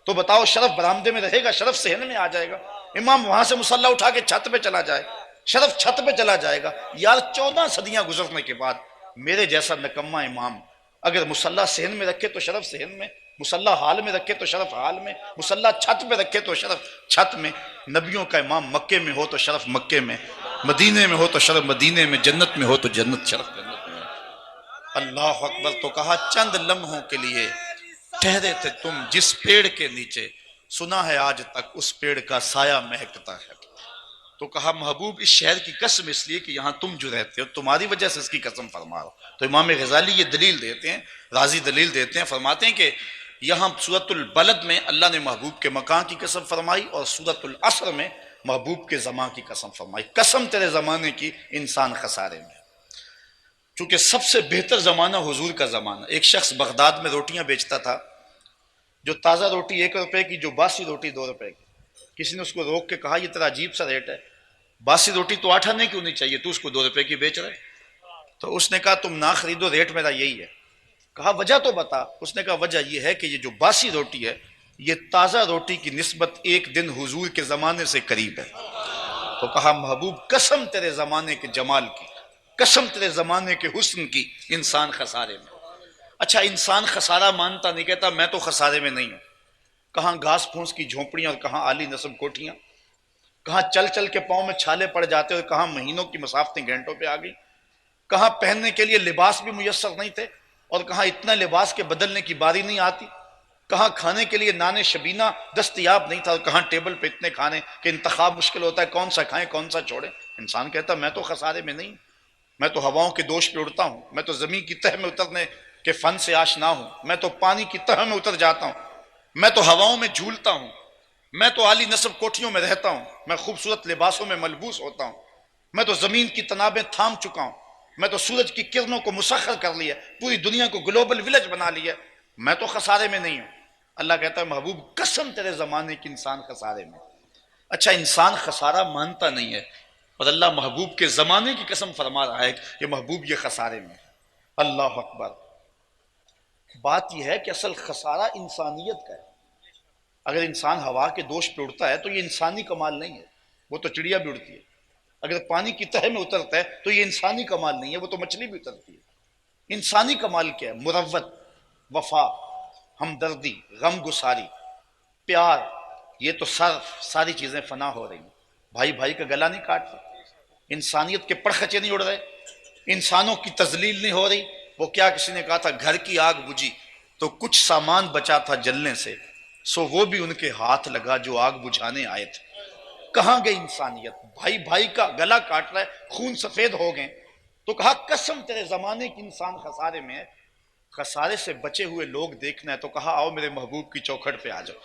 تو بتاؤ شرف برآمدے میں رہے گا، شرف صحن میں آ جائے گا۔ امام وہاں سے مصلی اٹھا کے چھت پہ چلا جائے، شرف چھت پہ چلا جائے گا۔ یار 14 صدیاں گزرنے کے بعد میرے جیسا نکما امام اگر مصلی صحن میں رکھے تو شرف صحن میں، مصلی حال میں رکھے تو شرف حال میں، مصلی چھت پہ رکھے تو شرف چھت میں۔ نبیوں کا امام مکے میں ہو تو شرف مکے میں، مدینے میں ہو تو شرف مدینے میں، جنت میں ہو تو جنت شرف جنت میں۔ اللہ اکبر۔ تو کہا چند لمحوں کے لیے ٹھہرے تھے تم جس پیڑ کے نیچے، سنا ہے آج تک اس پیڑ کا سایہ مہکتا ہے۔ تو کہا محبوب اس شہر کی قسم اس لیے کہ یہاں تم جو رہتے ہو تمہاری وجہ سے اس کی قسم فرما رہا ہو۔ تو امام غزالی یہ دلیل دیتے ہیں، رازی دلیل دیتے ہیں، فرماتے ہیں کہ یہاں سورۃ البلد میں اللہ نے محبوب کے مکان کی قسم فرمائی اور سورۃ العصر میں محبوب کے زمان کی قسم فرمائی۔ قسم تیرے زمانے کی انسان خسارے میں۔ چونکہ سب سے بہتر زمانہ حضور کا زمانہ۔ ایک شخص بغداد میں روٹیاں بیچتا تھا، جو تازہ روٹی 1 روپے کی، جو باسی روٹی 2 روپے کی۔ کسی نے اس کو روک کے کہا یہ تیرا عجیب سا ریٹ ہے، باسی روٹی تو 8 آنے کیوں نہیں چاہیے، تو اس کو 2 روپے کی بیچ رہے؟ تو اس نے کہا تم نہ خریدو، ریٹ میرا یہی ہے۔ کہا وجہ تو بتا۔ اس نے کہا وجہ یہ ہے کہ یہ جو باسی روٹی ہے یہ تازہ روٹی کی نسبت 1 دن حضور کے زمانے سے قریب ہے۔ تو کہا محبوب قسم تیرے زمانے کے جمال کی، قسم تیرے زمانے کے حسن کی، انسان خسارے میں۔ اچھا انسان خسارہ مانتا نہیں، کہتا میں تو خسارے میں نہیں ہوں۔ کہاں گھاس پھونس کی جھونپڑیاں اور کہاں عالی نصب کوٹھیاں، کہاں چل چل کے پاؤں میں چھالے پڑ جاتے اور کہاں مہینوں کی مسافتیں گھنٹوں پہ آ گئی، کہاں پہننے کے لیے لباس بھی میسر نہیں تھے اور کہاں اتنا لباس کے بدلنے کی باری نہیں آتی، کہاں کھانے کے لیے نان شبینہ دستیاب نہیں تھا اور کہاں ٹیبل پہ اتنے کھانے کہ انتخاب مشکل ہوتا ہے کون سا کھائیں کون سا چھوڑیں۔ انسان کہتا میں تو خسارے میں نہیں، میں تو ہواؤں کے دوش پہ اڑتا ہوں، میں تو زمین کی تہ میں اترنے کے فن سے آشنا ہوں، میں تو پانی کی تہ میں اتر جاتا ہوں، میں تو ہواؤں میں جھولتا ہوں، میں تو عالی نصب کوٹھیوں میں رہتا ہوں، میں خوبصورت لباسوں میں ملبوس ہوتا ہوں، میں تو زمین کی تنابیں تھام چکا ہوں، میں تو سورج کی کرنوں کو مسخر کر لیا، پوری دنیا کو گلوبل ولیج بنا لیا، میں تو خسارے میں نہیں ہوں۔ اللہ کہتا ہے محبوب قسم تیرے زمانے کی انسان خسارے میں۔ اچھا انسان خسارہ مانتا نہیں ہے اور اللہ محبوب کے زمانے کی قسم فرما رہا ہے کہ محبوب یہ خسارے میں۔ اللہ اکبر۔ بات یہ ہے کہ اصل خسارہ انسانیت کا ہے۔ اگر انسان ہوا کے دوش پہ اڑتا ہے تو یہ انسانی کمال نہیں ہے، وہ تو چڑیا بھی اڑتی ہے۔ اگر پانی کی تہ میں اترتا ہے تو یہ انسانی کمال نہیں ہے، وہ تو مچھلی بھی اترتی ہے۔ انسانی کمال کیا ہے؟ مروت، وفا، ہمدردی، غم گساری، پیار۔ یہ تو ساری چیزیں فنا ہو رہی ہیں۔ بھائی بھائی کا گلا نہیں کاٹ رہا، انسانیت کے پرخچے نہیں اڑ رہے، انسانوں کی تذلیل نہیں ہو رہی۔ وہ کیا کسی نے کہا تھا گھر کی آگ بجھی تو کچھ سامان بچا تھا جلنے سے، سو وہ بھی ان کے ہاتھ لگا جو آگ بجھانے آئے تھے۔ کہاں گئی انسانیت؟ بھائی بھائی کا گلا کاٹ رہا ہے، خون سفید ہو گئے تو کہا قسم تیرے زمانے کی انسان خسارے میں ہے۔ خسارے سے بچے ہوئے لوگ دیکھنا ہے تو کہا آؤ میرے محبوب کی چوکھٹ پہ آ جاؤ۔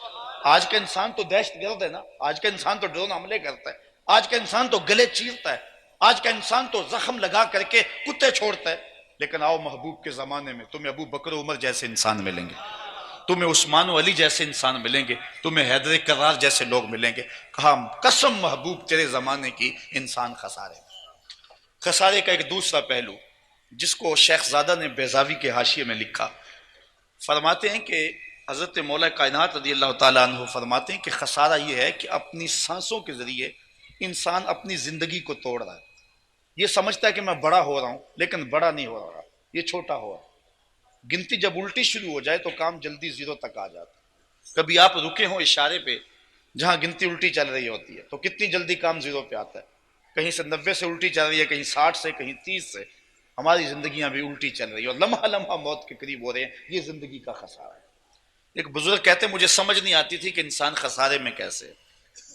آج کا انسان تو دہشت گرد ہے نا، آج کا انسان تو ڈرون حملے کرتا ہے، آج کا انسان تو گلے چیرتا ہے، آج کا انسان تو زخم لگا کر کے کتے چھوڑتا ہے۔ لیکن آؤ محبوب کے زمانے میں تمہیں ابو بکر عمر جیسے انسان ملیں گے، تمہیں عثمان و علی جیسے انسان ملیں گے، تمہیں حیدر کرار جیسے لوگ ملیں گے۔ کہا قسم محبوب تیرے زمانے کی انسان خسارے۔ خسارے کا ایک دوسرا پہلو جس کو شیخ زادہ نے بیضاوی کے حاشیے میں لکھا، فرماتے ہیں کہ حضرت مولا کائنات رضی اللہ تعالیٰ عنہ فرماتے ہیں کہ خسارہ یہ ہے کہ اپنی سانسوں کے ذریعے انسان اپنی زندگی کو توڑ رہا ہے۔ یہ سمجھتا ہے کہ میں بڑا ہو رہا ہوں، لیکن بڑا نہیں ہو رہا، یہ چھوٹا ہو رہا۔ گنتی جب الٹی شروع ہو جائے تو کام جلدی زیرو تک آ جاتا ہے۔ کبھی آپ رکے ہوں اشارے پہ جہاں گنتی الٹی چل رہی ہوتی ہے تو کتنی جلدی کام زیرو پہ آتا ہے، کہیں سے 90 سے الٹی چل رہی ہے، کہیں 60 سے، کہیں 30 سے۔ ہماری زندگیاں بھی الٹی چل رہی ہیں اور لمحہ لمحہ موت کے قریب ہو رہے ہیں۔ یہ زندگی کا خسارہ ہے۔ ایک بزرگ کہتے ہیں مجھے سمجھ نہیں آتی تھی کہ انسان خسارے میں کیسے ہے۔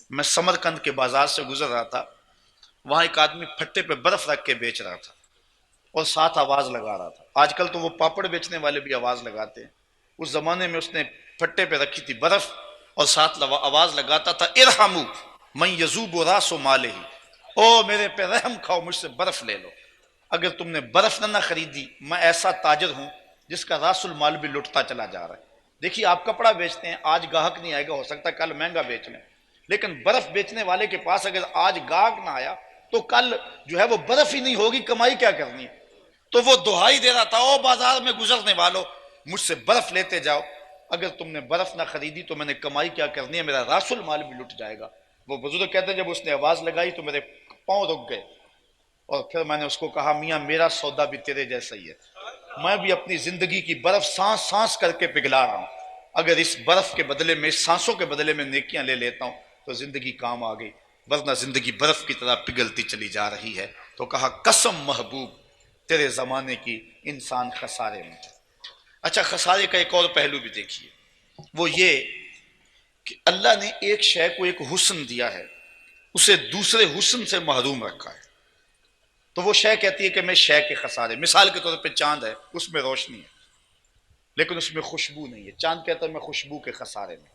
میں سمرقند کے بازار سے گزر رہا تھا، وہاں ایک آدمی پھٹے پہ برف رکھ کے بیچ رہا تھا اور ساتھ آواز لگا رہا تھا۔ آج کل تو وہ پاپڑ بیچنے والے بھی آواز لگاتے ہیں، اس زمانے میں اس نے پھٹے پہ رکھی تھی برف اور ساتھ آواز لگاتا تھا ارحمو من یذوب راس مالہ، او میرے پہ رحم کھاؤ، مجھ سے برف لے لو۔ اگر تم نے برف نہ خریدی، میں ایسا تاجر ہوں جس کا راس المال بھی لٹتا چلا جا رہا ہے۔ دیکھیے آپ کپڑا بیچتے ہیں، آج گاہک نہیں آئے گا، ہو سکتا ہے کل مہنگا بیچ لیں، لیکن برف بیچنے والے کے پاس اگر آج گاہک نہ آیا تو کل جو ہے وہ برف ہی نہیں ہوگی، کمائی کیا کرنی ہے؟ تو وہ دہائی دے رہا تھا او بازار میں گزرنے والوں مجھ سے برف لیتے جاؤ، اگر تم نے برف نہ خریدی تو میں نے کمائی کیا کرنی ہے، میرا راس المال بھی لٹ جائے گا۔ وہ بزرگ کہتے ہیں جب اس نے آواز لگائی تو میرے پاؤں رک گئے اور پھر میں نے اس کو کہا میاں میرا سودا بھی تیرے جیسا ہی ہے، میں بھی اپنی زندگی کی برف سانس سانس کر کے پگھلا رہا ہوں، اگر اس برف کے بدلے میں، اس سانسوں کے بدلے میں نیکیاں لے لیتا ہوں تو زندگی کام آ گئی، ورنہ زندگی برف کی طرح پگھلتی چلی جا رہی ہے۔ تو کہا قسم محبوب تیرے زمانے کی انسان خسارے میں۔ اچھا خسارے کا ایک اور پہلو بھی دیکھیے، وہ یہ کہ اللہ نے ایک شے کو ایک حسن دیا ہے، اسے دوسرے حسن سے محروم رکھا ہے، تو وہ شے کہتی ہے کہ میں شے کے خسارے۔ مثال کے طور پہ چاند ہے، اس میں روشنی ہے لیکن اس میں خوشبو نہیں ہے، چاند کہتا ہے میں خوشبو کے خسارے میں۔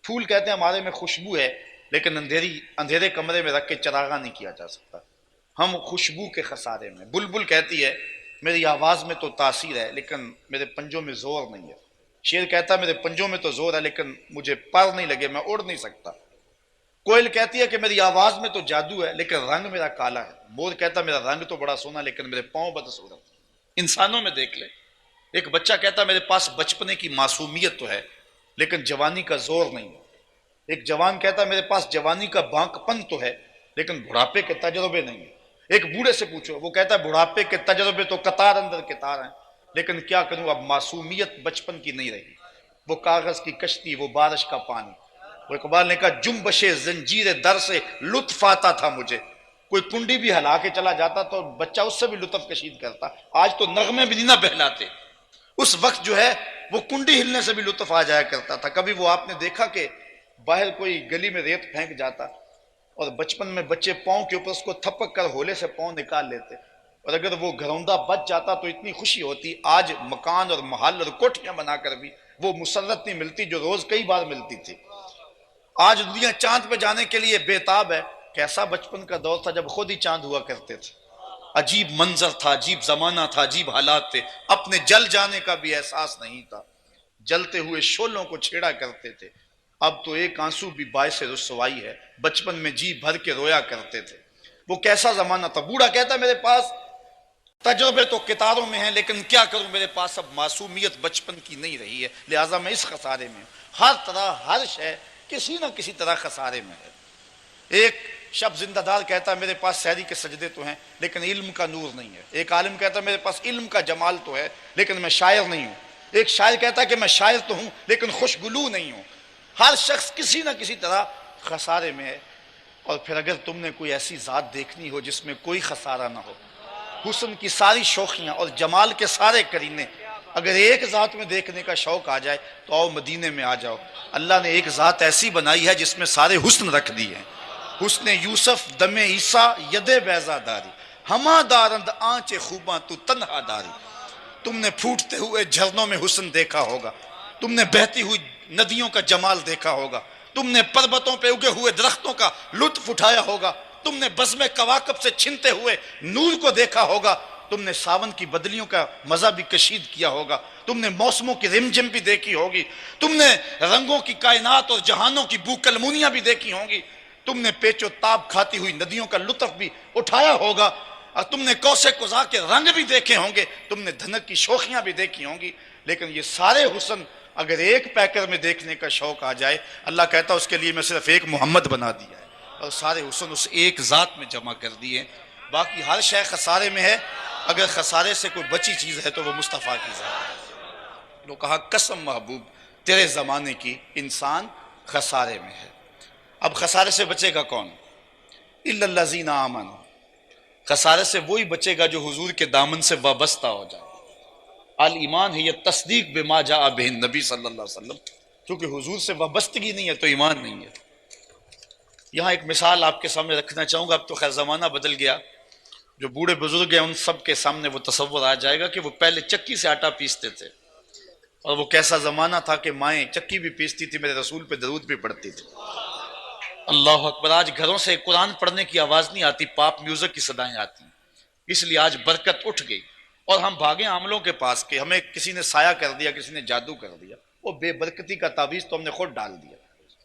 پھول کہتے ہیں ہمارے میں خوشبو ہے لیکن اندھیرے کمرے میں رکھ کے چراغاں نہیں کیا جا سکتا، ہم خوشبو کے خسارے میں۔ بلبل کہتی ہے میری آواز میں تو تاثیر ہے لیکن میرے پنجوں میں زور نہیں ہے، شیر کہتا ہے میرے پنجوں میں تو زور ہے لیکن مجھے پر نہیں لگے، میں اڑ نہیں سکتا۔ کوئل کہتی ہے کہ میری آواز میں تو جادو ہے لیکن رنگ میرا کالا ہے۔ مور کہتا ہے میرا رنگ تو بڑا سونا لیکن میرے پاؤں بدصورت۔ انسانوں میں دیکھ لیں، ایک بچہ کہتا ہے میرے پاس بچپنے کی معصومیت تو ہے لیکن جوانی کا زور نہیں ہے، ایک جوان کہتا ہے میرے پاس جوانی کا بانک پن تو ہے لیکن بڑھاپے کے تجربے نہیں ہیں۔ ایک بوڑھے سے پوچھو، وہ کہتا ہے بڑھاپے کے تجربے تو قطار اندر قطار ہیں لیکن کیا کروں اب معصومیت بچپن کی نہیں رہی، وہ کاغذ کی کشتی، وہ بارش کا پانی۔ وہ اقبال نے کہا جنبش زنجیر در سے لطف آتا تھا مجھے، کوئی کنڈی بھی ہلا کے چلا جاتا تو بچہ اس سے بھی لطف کشید کرتا، آج تو نغمے بھی نہ بہلاتے، اس وقت جو ہے وہ کنڈی ہلنے سے بھی لطف آ جایا کرتا تھا۔ کبھی وہ آپ نے دیکھا کہ باہر کوئی گلی میں ریت پھینک جاتا اور بچپن میں بچے پاؤں کے اوپر اس کو تھپک کر ہولے سے پاؤں نکال لیتے، اور اگر وہ گھروندہ بچ جاتا تو اتنی خوشی ہوتی۔ آج مکان اور محل اور کوٹھیاں بنا کر بھی وہ مسرت نہیں ملتی جو روز کئی بار ملتی تھی۔ آج دنیا چاند پہ جانے کے لیے بےتاب ہے، کیسا بچپن کا دور تھا جب خود ہی چاند ہوا کرتے تھے، عجیب منظر تھا، عجیب زمانہ تھا، عجیب حالات تھے، اپنے جل جانے کا بھی احساس نہیں تھا، جلتے ہوئے شعلوں کو چھیڑا کرتے تھے۔ اب تو ایک آنسو بھی باعث رسوائی ہے، بچپن میں جی بھر کے رویا کرتے تھے۔ وہ کیسا زمانہ تھا۔ بوڑھا کہتا ہے میرے پاس تجربے تو کتاروں میں ہیں، لیکن کیا کروں میرے پاس اب معصومیت بچپن کی نہیں رہی ہے، لہٰذا میں اس خسارے میں ہوں۔ ہر طرح ہر شے کسی نہ کسی طرح خسارے میں ہے۔ ایک شب زندہ دار کہتا ہے میرے پاس سحری کے سجدے تو ہیں لیکن علم کا نور نہیں ہے۔ ایک عالم کہتا ہے میرے پاس علم کا جمال تو ہے لیکن میں شاعر نہیں ہوں۔ ایک شاعر کہتا ہے کہ میں شاعر تو ہوں لیکن خوشگلو نہیں ہوں۔ ہر شخص کسی نہ کسی طرح خسارے میں ہے۔ اور پھر اگر تم نے کوئی ایسی ذات دیکھنی ہو جس میں کوئی خسارہ نہ ہو، حسن کی ساری شوخیاں اور جمال کے سارے کرینے اگر ایک ذات میں دیکھنے کا شوق آ جائے تو آؤ مدینے میں آ جاؤ۔ اللہ نے ایک ذات ایسی بنائی ہے جس میں سارے حسن رکھ دیے ہیں۔ حسن یوسف دم عیسیٰ ید بیضا داری، ہما دارند آنچ خوباں تو تنہا داری۔ تم نے پھوٹتے ہوئے جھرنوں میں حسن دیکھا ہوگا، تم نے بہتی ہوئی ندیوں کا جمال دیکھا ہوگا، تم نے پربتوں پہ اگے ہوئے درختوں کا لطف اٹھایا ہوگا، تم نے بزم کواکب سے چھنتے ہوئے نور کو دیکھا ہوگا، تم نے ساون کی بدلیوں کا مزہ بھی کشید کیا ہوگا، تم نے موسموں کی رمجم بھی دیکھی ہوگی، تم نے رنگوں کی کائنات اور جہانوں کی بو کلمونیاں بھی دیکھی ہوں گی، تم نے پیچ و تاب کھاتی ہوئی ندیوں کا لطف بھی اٹھایا ہوگا، اور تم نے کوسے قزح کے رنگ بھی دیکھے ہوں گے، تم نے دھنک کی شوخیاں بھی دیکھی ہوں گی۔ لیکن یہ سارے حسن اگر ایک پیکر میں دیکھنے کا شوق آ جائے، اللہ کہتا ہے اس کے لیے میں صرف ایک محمد بنا دیا ہے، اور سارے حسن اس ایک ذات میں جمع کر دیے۔ باقی ہر شے خسارے میں ہے، اگر خسارے سے کوئی بچی چیز ہے تو وہ مصطفیٰ کی ذات ہے۔ لوگ کہا قسم محبوب تیرے زمانے کی انسان خسارے میں ہے۔ اب خسارے سے بچے گا کون؟ الا الذین آمنوا، خسارے سے وہی بچے گا جو حضور کے دامن سے وابستہ ہو جائے۔ الایمان ہے یہ تصدیق بما جاء بہ النبی صلی اللہ علیہ وسلم، کیونکہ حضور سے وابستگی نہیں ہے تو ایمان نہیں ہے۔ یہاں ایک مثال آپ کے سامنے رکھنا چاہوں گا، اب تو خیر زمانہ بدل گیا، جو بوڑھے بزرگ ہیں ان سب کے سامنے وہ تصور آ جائے گا کہ وہ پہلے چکی سے آٹا پیستے تھے، اور وہ کیسا زمانہ تھا کہ مائیں چکی بھی پیستی تھی، میرے رسول پہ درود بھی پڑھتی تھی۔ اللہ اکبر، آج گھروں سے قرآن پڑھنے کی آواز نہیں آتی، پاپ میوزک کی صدائیں آتی ہیں، اس لیے آج برکت اٹھ گئی، اور ہم بھاگے عاملوں کے پاس کہ ہمیں کسی نے سایہ کر دیا، کسی نے جادو کر دیا۔ وہ بے برکتی کا تعویذ تو ہم نے خود ڈال دیا۔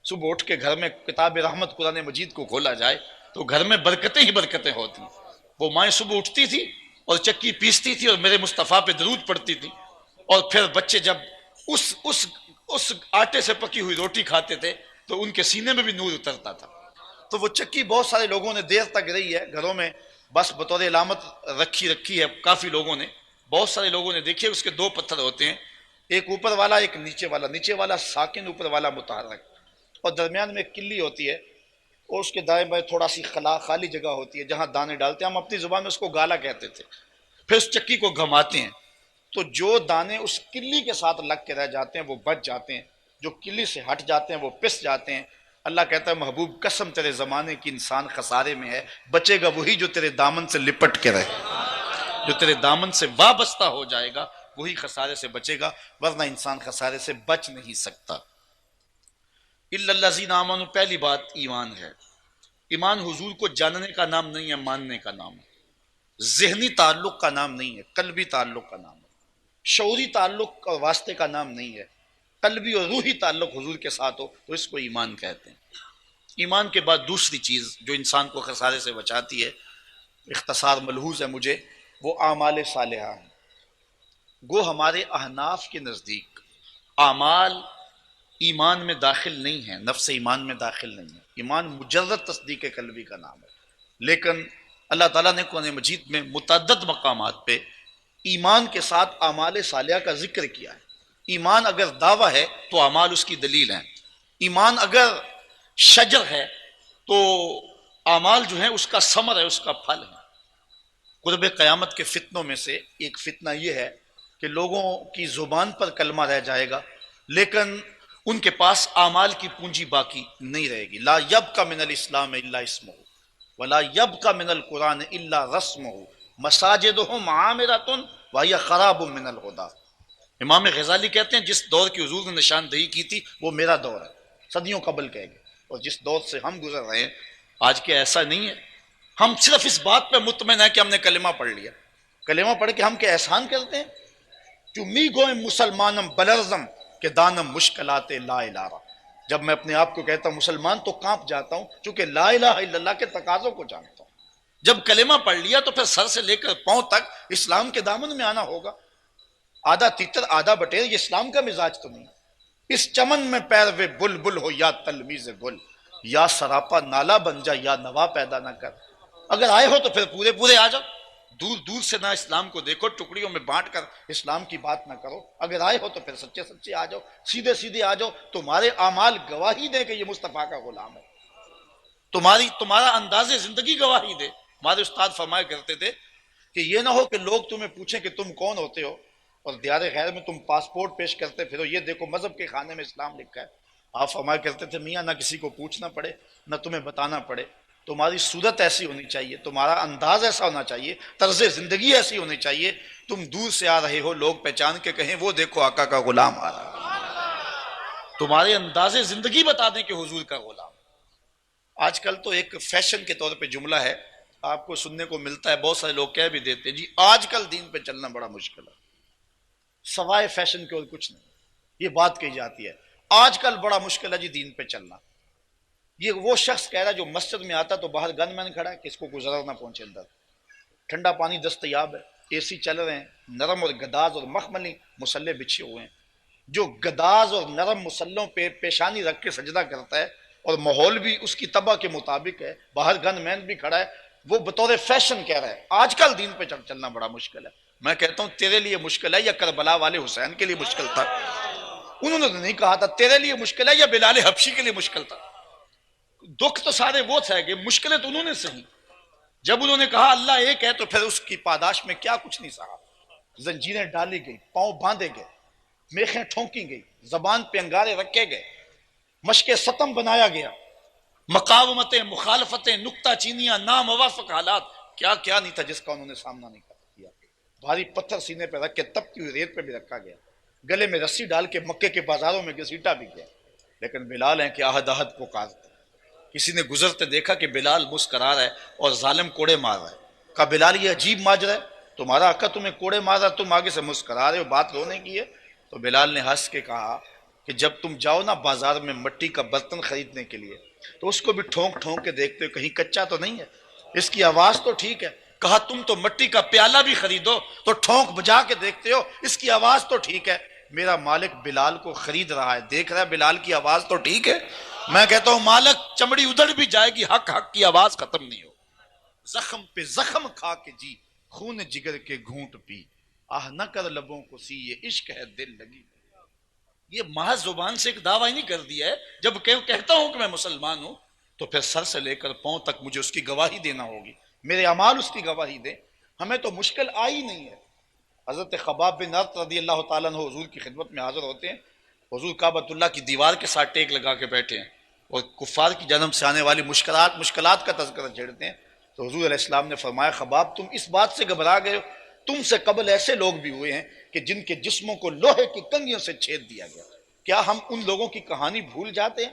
صبح اٹھ کے گھر میں کتاب رحمت قرآن مجید کو کھولا جائے تو گھر میں برکتیں ہی برکتیں ہوتی ہیں۔ وہ مائیں صبح اٹھتی تھی اور چکی پیستی تھی اور میرے مصطفیٰ پہ درود پڑھتی تھی، اور پھر بچے جب اس آٹے سے پکی ہوئی روٹی کھاتے تھے تو ان کے سینے میں بھی نور اترتا تھا۔ تو وہ چکی بہت سارے لوگوں نے دیر تک رہی ہے گھروں میں، بس بطور علامت رکھی ہے، کافی لوگوں نے، بہت سارے لوگوں نے دیکھیے اس کے دو پتھر ہوتے ہیں، ایک اوپر والا ایک نیچے والا، نیچے والا ساکن اوپر والا متحرک، اور درمیان میں ایک کلی ہوتی ہے، اور اس کے دائیں بائیں تھوڑا سی خالی جگہ ہوتی ہے جہاں دانے ڈالتے ہیں، ہم اپنی زبان میں اس کو گالا کہتے تھے۔ پھر اس چکی کو گھماتے ہیں تو جو دانے اس کلی کے ساتھ لگ کے رہ جاتے ہیں وہ بچ جاتے ہیں، جو کلی سے ہٹ جاتے ہیں وہ پس جاتے ہیں۔ اللہ کہتا ہے محبوب قسم تیرے زمانے کی انسان خسارے میں ہے، بچے گا وہی جو تیرے دامن سے لپٹ کے رہے، جو تیرے دامن سے وابستہ ہو جائے گا وہی خسارے سے بچے گا، ورنہ انسان خسارے سے بچ نہیں سکتا۔ الا الذین آمنوا، پہلی بات ایمان ہے۔ ایمان حضور کو جاننے کا نام نہیں ہے، ماننے کا نام ہے، ذہنی تعلق کا نام نہیں ہے، قلبی تعلق کا نام ہے، شعوری تعلق اور واسطے کا نام نہیں ہے، قلبی اور روحی تعلق حضور کے ساتھ ہو تو اس کو ایمان کہتے ہیں۔ ایمان کے بعد دوسری چیز جو انسان کو خسارے سے بچاتی ہے، اختصار ملحوظ ہے مجھے، وہ اعمال صالحہ ہیں۔ گو ہمارے احناف کے نزدیک اعمال ایمان میں داخل نہیں ہیں، نفس ایمان میں داخل نہیں ہے، ایمان مجرد تصدیق قلبی کا نام ہے، لیکن اللہ تعالیٰ نے قرآن مجید میں متعدد مقامات پہ ایمان کے ساتھ اعمال صالحہ کا ذکر کیا ہے۔ ایمان اگر دعویٰ ہے تو اعمال اس کی دلیل ہیں، ایمان اگر شجر ہے تو اعمال جو ہیں اس کا ثمر ہے، اس کا پھل ہے۔ قرب قیامت کے فتنوں میں سے ایک فتنہ یہ ہے کہ لوگوں کی زبان پر کلمہ رہ جائے گا لیکن ان کے پاس اعمال کی پونجی باقی نہیں رہے گی۔ لا یبقى من الاسلام الا اسمہ ولا یبقى من القرآن الا رسمہ مساجدہم عامرۃ وہی خراب من الہدی۔ امام غزالی کہتے ہیں جس دور کی حضور نے نشاندہی کی تھی وہ میرا دور ہے، صدیوں قبل کہہ گئے، اور جس دور سے ہم گزر رہے ہیں آج کے ایسا نہیں ہے۔ ہم صرف اس بات پہ مطمئن ہیں کہ ہم نے کلمہ پڑھ لیا، کلمہ پڑھ کے ہم کیا احسان کرتے ہیں؟ جو می گوئم مسلمانم بلرزم کہ دانم مشکلات لا الہ۔ جب میں اپنے آپ کو کہتا ہوں مسلمان تو کانپ جاتا ہوں چونکہ لا الہ الا اللہ کے تقاضوں کو جانتا ہوں۔ جب کلمہ پڑھ لیا تو پھر سر سے لے کر پاؤں تک اسلام کے دامن میں آنا ہوگا۔ آدھا تیتر آدھا بٹیر یہ اسلام کا مزاج تو نہیں۔ اس چمن میں پیروے بلبل ہو یا تلمیذ گل، یا سراپا نالا بن جا یا نوا پیدا نہ کر۔ اگر آئے ہو تو پھر پورے پورے آ جاؤ، دور دور سے نہ اسلام کو دیکھو، ٹکڑیوں میں بانٹ کر اسلام کی بات نہ کرو۔ اگر آئے ہو تو پھر سچے سچے آ جاؤ، سیدھے سیدھے آ جاؤ۔ تمہارے اعمال گواہی دیں کہ یہ مصطفیٰ کا غلام ہے، تمہارا انداز زندگی گواہی دے۔ ہمارے استاد فرمایا کرتے تھے کہ یہ نہ ہو کہ لوگ تمہیں پوچھیں کہ تم کون ہوتے ہو اور دیار غیر میں تم پاسپورٹ پیش کرتے پھرو یہ دیکھو مذہب کے خانے میں اسلام لکھا ہے۔ آپ فرمایا کرتے تھے میاں نہ کسی کو پوچھنا پڑے نہ تمہیں بتانا پڑے، تمہاری صورت ایسی ہونی چاہیے، تمہارا انداز ایسا ہونا چاہیے، طرز زندگی ایسی ہونی چاہیے، تم دور سے آ رہے ہو لوگ پہچان کے کہیں وہ دیکھو آقا کا غلام آ رہا ہے، تمہارے انداز زندگی بتا دیں کہ حضور کا غلام۔ آج کل تو ایک فیشن کے طور پہ جملہ ہے، آپ کو سننے کو ملتا ہے، بہت سارے لوگ کہہ بھی دیتے ہیں جی آج کل دین پہ چلنا بڑا مشکل ہے، سوائے فیشن کے اور کچھ نہیں، یہ بات کہی جاتی ہے آج کل بڑا مشکل ہے جی دین پہ چلنا۔ یہ وہ شخص کہہ رہا ہے جو مسجد میں آتا تو باہر گن مین کھڑا ہے کہ اس کو کوئی ضرر نہ پہنچے اندر، ٹھنڈا پانی دستیاب ہے، اے سی چل رہے ہیں، نرم اور گداز اور مخملی مسلح بچھے ہوئے ہیں۔ جو گداز اور نرم مسلوں پہ پیشانی رکھ کے سجدہ کرتا ہے اور ماحول بھی اس کی طبع کے مطابق ہے، باہر گن مین بھی کھڑا ہے، وہ بطور فیشن کہہ رہا ہے آج کل دین پہ چلنا بڑا مشکل ہے۔ میں کہتا ہوں تیرے لیے مشکل ہے یا کربلا والے حسین کے لیے مشکل تھا؟ انہوں نے نہیں کہا تھا تیرے لیے مشکل ہے یا بلال حبشی کے لیے مشکل تھا؟ دکھ تو سارے وہ تھے کہ مشکلیں تو انہوں نے سہی، جب انہوں نے کہا اللہ ایک ہے تو پھر اس کی پاداش میں کیا کچھ نہیں سہا۔ زنجیریں ڈالی گئی، پاؤں باندھے گئے، میخیں ٹھونکی گئی، زبان پہ انگارے رکھے گئے، مشق ستم بنایا گیا، مقاومتیں، مخالفتیں، نکتہ چینیاں، ناموافق حالات، کیا کیا نہیں تھا جس کا انہوں نے سامنا نہیں کیا۔ بھاری پتھر سینے پہ رکھ کے تپتی ہوئی ریت پہ بھی رکھا گیا، گلے میں رسی ڈال کے مکے کے بازاروں میں گھسیٹا بھی گیا، لیکن بلال ہیں کہ آہد آہد پکارتے۔ کسی نے گزرتے دیکھا کہ بلال مسکرا رہا ہے اور ظالم کوڑے مار رہا ہے، کہا بلال یہ عجیب ماجرا ہے، تمہارا آقا تمہیں کوڑے مار رہا ہے، تم آگے سے مسکرا رہے ہو، بات رونے کی ہے؟ تو بلال نے ہنس کے کہا کہ جب تم جاؤ نا بازار میں مٹی کا برتن خریدنے کے لیے تو اس کو بھی ٹھونک ٹھونک کے دیکھتے ہو کہیں کچا تو نہیں ہے، اس کی آواز تو ٹھیک ہے۔ کہا تم تو مٹی کا پیالہ بھی خریدو تو ٹھونک بجا کے دیکھتے ہو، اس کی آواز تو ٹھیک ہے۔ میرا مالک بلال کو خرید رہا ہے، دیکھ رہا ہے بلال کی آواز تو ٹھیک ہے۔ میں کہتا ہوں مالک چمڑی ادھر بھی جائے گی، حق حق کی آواز ختم نہیں ہو۔ زخم پہ زخم کھا کے جی، خون جگر کے گھونٹ پی، آہ نہ کر لبوں کو سی یہ عشق ہے دل لگی۔ یہ محض زبان سے ایک دعویٰ نہیں کر دیا ہے، جب کہتا ہوں کہ میں مسلمان ہوں تو پھر سر سے لے کر پاؤں تک مجھے اس کی گواہی دینا ہوگی، میرے اعمال اس کی گواہی دیں۔ ہمیں تو مشکل آئی نہیں ہے۔ حضرت خباب بن ارت رضی اللہ تعالیٰ عنہ حضور کی خدمت میں حاضر ہوتے ہیں، حضور کعبۃ اللہ کی دیوار کے ساتھ ٹیک لگا کے بیٹھے ہیں اور کفار کی جنم سے آنے والی مشکلات کا تذکرہ چھیڑتے ہیں، تو حضور علیہ السلام نے فرمایا خباب تم اس بات سے گھبرا گئے ہو، تم سے قبل ایسے لوگ بھی ہوئے ہیں کہ جن کے جسموں کو لوہے کی کنگھیوں سے چھید دیا گیا۔ کیا ہم ان لوگوں کی کہانی بھول جاتے ہیں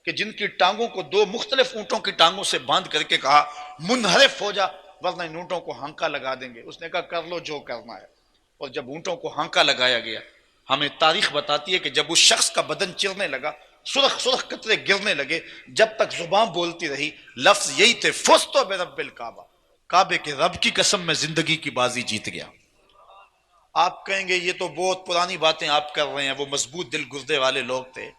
کہ جن کی ٹانگوں کو دو مختلف اونٹوں کی ٹانگوں سے باندھ کر کے کہا منحرف ہو جا ورنہ ان اونٹوں کو ہانکا لگا دیں گے، اس نے کہا کر لو جو کرنا ہے، اور جب اونٹوں کو ہانکا لگایا گیا، ہمیں تاریخ بتاتی ہے کہ جب اس شخص کا بدن چرنے لگا، سرخ سرخ قطرے گرنے لگے، جب تک زبان بولتی رہی لفظ یہی تھے فزت برب الکعبہ، کعبے کے رب کی قسم میں زندگی کی بازی جیت گیا۔ آپ کہیں گے یہ تو بہت پرانی باتیں آپ کر رہے ہیں، وہ مضبوط دل گردے والے لوگ تھے۔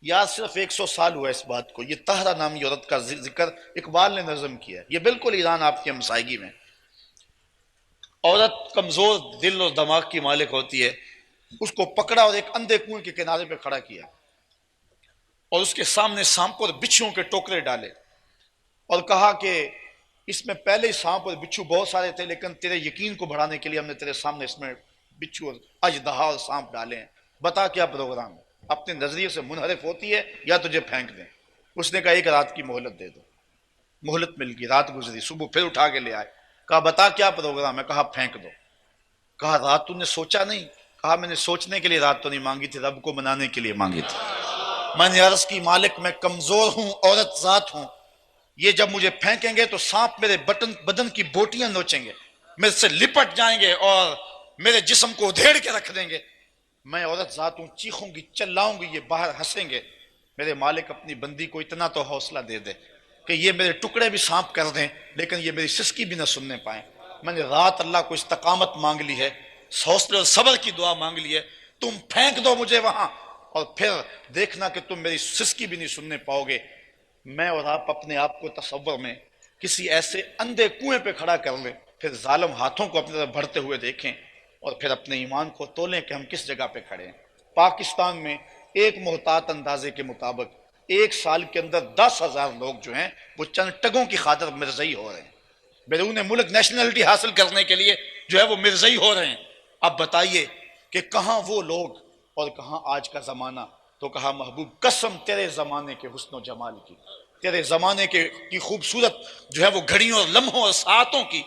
یار صرف 100 سال ہوا اس بات کو، یہ طاہرہ نامی عورت کا ذکر اقبال نے نظم کیا ہے، یہ بالکل ایران آپ کی ہمسائیگی میں۔ عورت کمزور دل اور دماغ کی مالک ہوتی ہے، اس کو پکڑا اور ایک اندھے کنویں کے کنارے پہ کھڑا کیا اور اس کے سامنے سانپ اور بچھوؤں کے ٹوکرے ڈالے اور کہا کہ اس میں پہلے سانپ اور بچھو بہت سارے تھے، لیکن تیرے یقین کو بڑھانے کے لیے ہم نے تیرے سامنے اس میں بچھو اور اژدہا اور سانپ ڈالے ہیں، بتا کیا پروگرام ہے؟ اپنے نظریے سے منحرف ہوتی ہے یا تجھے پھینک دیں؟ اس نے کہا ایک رات کی مہلت دے دو۔ مہلت مل گئی، رات گزری، صبح پھر اٹھا کے لے آئے، کہا بتا کیا پروگرام ہے؟ کہا پھینک دو۔ کہا رات تو نے سوچا نہیں؟ کہا میں نے سوچنے کے لیے رات تو نہیں مانگی تھی، رب کو منانے کے لیے مانگی تھی۔ میں نے عرض کی مالک میں کمزور ہوں، عورت ذات ہوں، یہ جب مجھے پھینکیں گے تو سانپ میرے بدن کی بوٹیاں نوچیں گے، میرے سے لپٹ جائیں گے اور میرے جسم کو ادھیڑ کے رکھ دیں گے۔ میں عورت ذات ہوں، چیخوں گی، چلاؤں گی، یہ باہر ہنسیں گے۔ میرے مالک اپنی بندی کو اتنا تو حوصلہ دے دے کہ یہ میرے ٹکڑے بھی سانپ کر دیں لیکن یہ میری سسکی بھی نہ سننے پائیں۔ میں نے رات اللہ کو استقامت مانگ لی ہے، حوصلے اور صبر کی دعا مانگ لی ہے، تم پھینک دو مجھے وہاں اور پھر دیکھنا کہ تم میری سسکی بھی نہیں سننے پاؤ گے۔ میں اور آپ اپنے آپ کو تصور میں کسی ایسے اندھے کنویں پہ کھڑا کر لیں، پھر ظالم ہاتھوں کو اپنی طرف بڑھتے ہوئے دیکھیں اور پھر اپنے ایمان کو تولیں کہ ہم کس جگہ پہ کھڑے ہیں۔ پاکستان میں ایک محتاط اندازے کے مطابق ایک سال کے اندر 10,000 لوگ جو ہیں وہ چند ٹگوں کی خاطر مرزئی ہو رہے ہیں، بیرون ملک نیشنلٹی حاصل کرنے کے لیے جو ہے وہ مرزئی ہو رہے ہیں۔ اب بتائیے کہ کہاں وہ لوگ اور کہاں آج کا زمانہ؟ تو کہا محبوب قسم تیرے زمانے کے حسن و جمال کی، تیرے زمانے کی خوبصورت جو ہے وہ گھڑیوں اور لمحوں اور ساعتوں کی،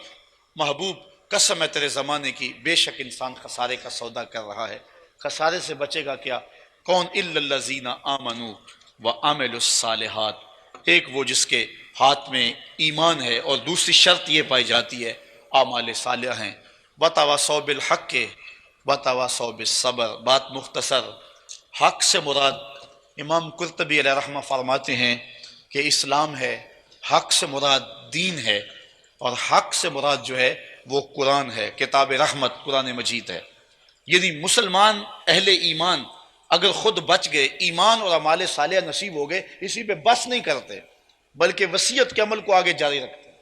محبوب قسم ہے تیرے زمانے کی، بے شک انسان خسارے کا سودا کر رہا ہے۔ خسارے سے بچے گا کیا؟ کون؟ الا الذین آمنوا وعملوا الصالحات، ایک وہ جس کے ہاتھ میں ایمان ہے اور دوسری شرط یہ پائی جاتی ہے اعمال صالح ہیں۔ وتواصوا بالحق وتواصوا بالصبر۔ بات مختصر، حق سے مراد امام قرطبی علیہ رحمہ فرماتے ہیں کہ اسلام ہے، حق سے مراد دین ہے، اور حق سے مراد جو ہے وہ قرآن ہے، کتاب رحمت قرآن مجید ہے۔ یعنی مسلمان اہل ایمان اگر خود بچ گئے، ایمان اور اعمال صالحہ نصیب ہو گئے، اسی پہ بس نہیں کرتے بلکہ وصیت کے عمل کو آگے جاری رکھتے ہیں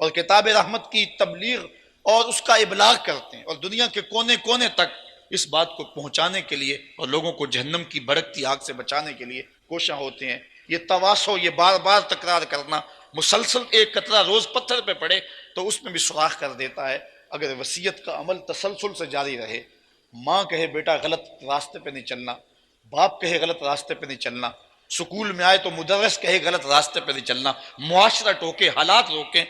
اور کتاب رحمت کی تبلیغ اور اس کا ابلاغ کرتے ہیں اور دنیا کے کونے کونے تک اس بات کو پہنچانے کے لیے اور لوگوں کو جہنم کی بھڑکتی آگ سے بچانے کے لیے کوشاں ہوتے ہیں۔ یہ تواصو، یہ بار بار تکرار کرنا، مسلسل ایک قطرہ روز پتھر پہ پڑے تو اس میں بھی سوراخ کر دیتا ہے۔ اگر وصیت کا عمل تسلسل سے جاری رہے، ماں کہے بیٹا غلط راستے پہ نہیں چلنا، باپ کہے غلط راستے پہ نہیں چلنا، سکول میں آئے تو مدرس کہے غلط راستے پہ نہیں چلنا، معاشرہ ٹوکے، حالات روکیں،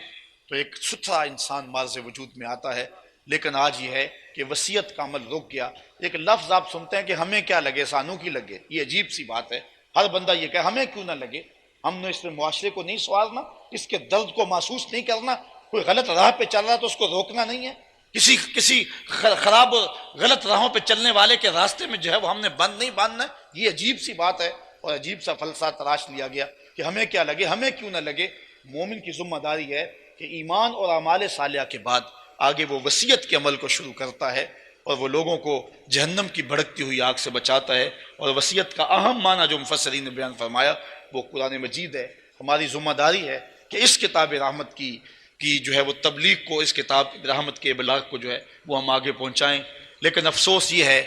تو ایک ستھرا انسان مارز وجود میں آتا ہے۔ لیکن آج یہ ہے کہ وصیت کا عمل رک گیا۔ ایک لفظ آپ سنتے ہیں کہ ہمیں کیا لگے، سانو کی لگے، یہ عجیب سی بات ہے۔ ہر بندہ یہ کہے ہمیں کیوں نہ لگے، ہم نے اس میں معاشرے کو نہیں سنوارنا، اس کے درد کو محسوس نہیں کرنا، کوئی غلط راہ پہ چل رہا تو اس کو روکنا نہیں ہے، کسی خراب غلط راہوں پہ چلنے والے کے راستے میں جو ہے وہ ہم نے بند نہیں باندھنا ہے۔ یہ عجیب سی بات ہے اور عجیب سا فلسفہ تراش لیا گیا کہ ہمیں کیا لگے، ہمیں کیوں نہ لگے۔ مومن کی ذمہ داری ہے کہ ایمان اور اعمال صالحہ کے بعد آگے وہ وصیت کے عمل کو شروع کرتا ہے اور وہ لوگوں کو جہنم کی بھڑکتی ہوئی آگ سے بچاتا ہے۔ اور وصیت کا اہم معنی جو مفسرین نے بیان فرمایا وہ قرآن مجید ہے۔ ہماری ذمہ داری ہے کہ اس کتاب رحمت کی جو ہے وہ تبلیغ کو، اس کتاب رحمت کے ابلاغ کو جو ہے وہ ہم آگے پہنچائیں۔ لیکن افسوس یہ ہے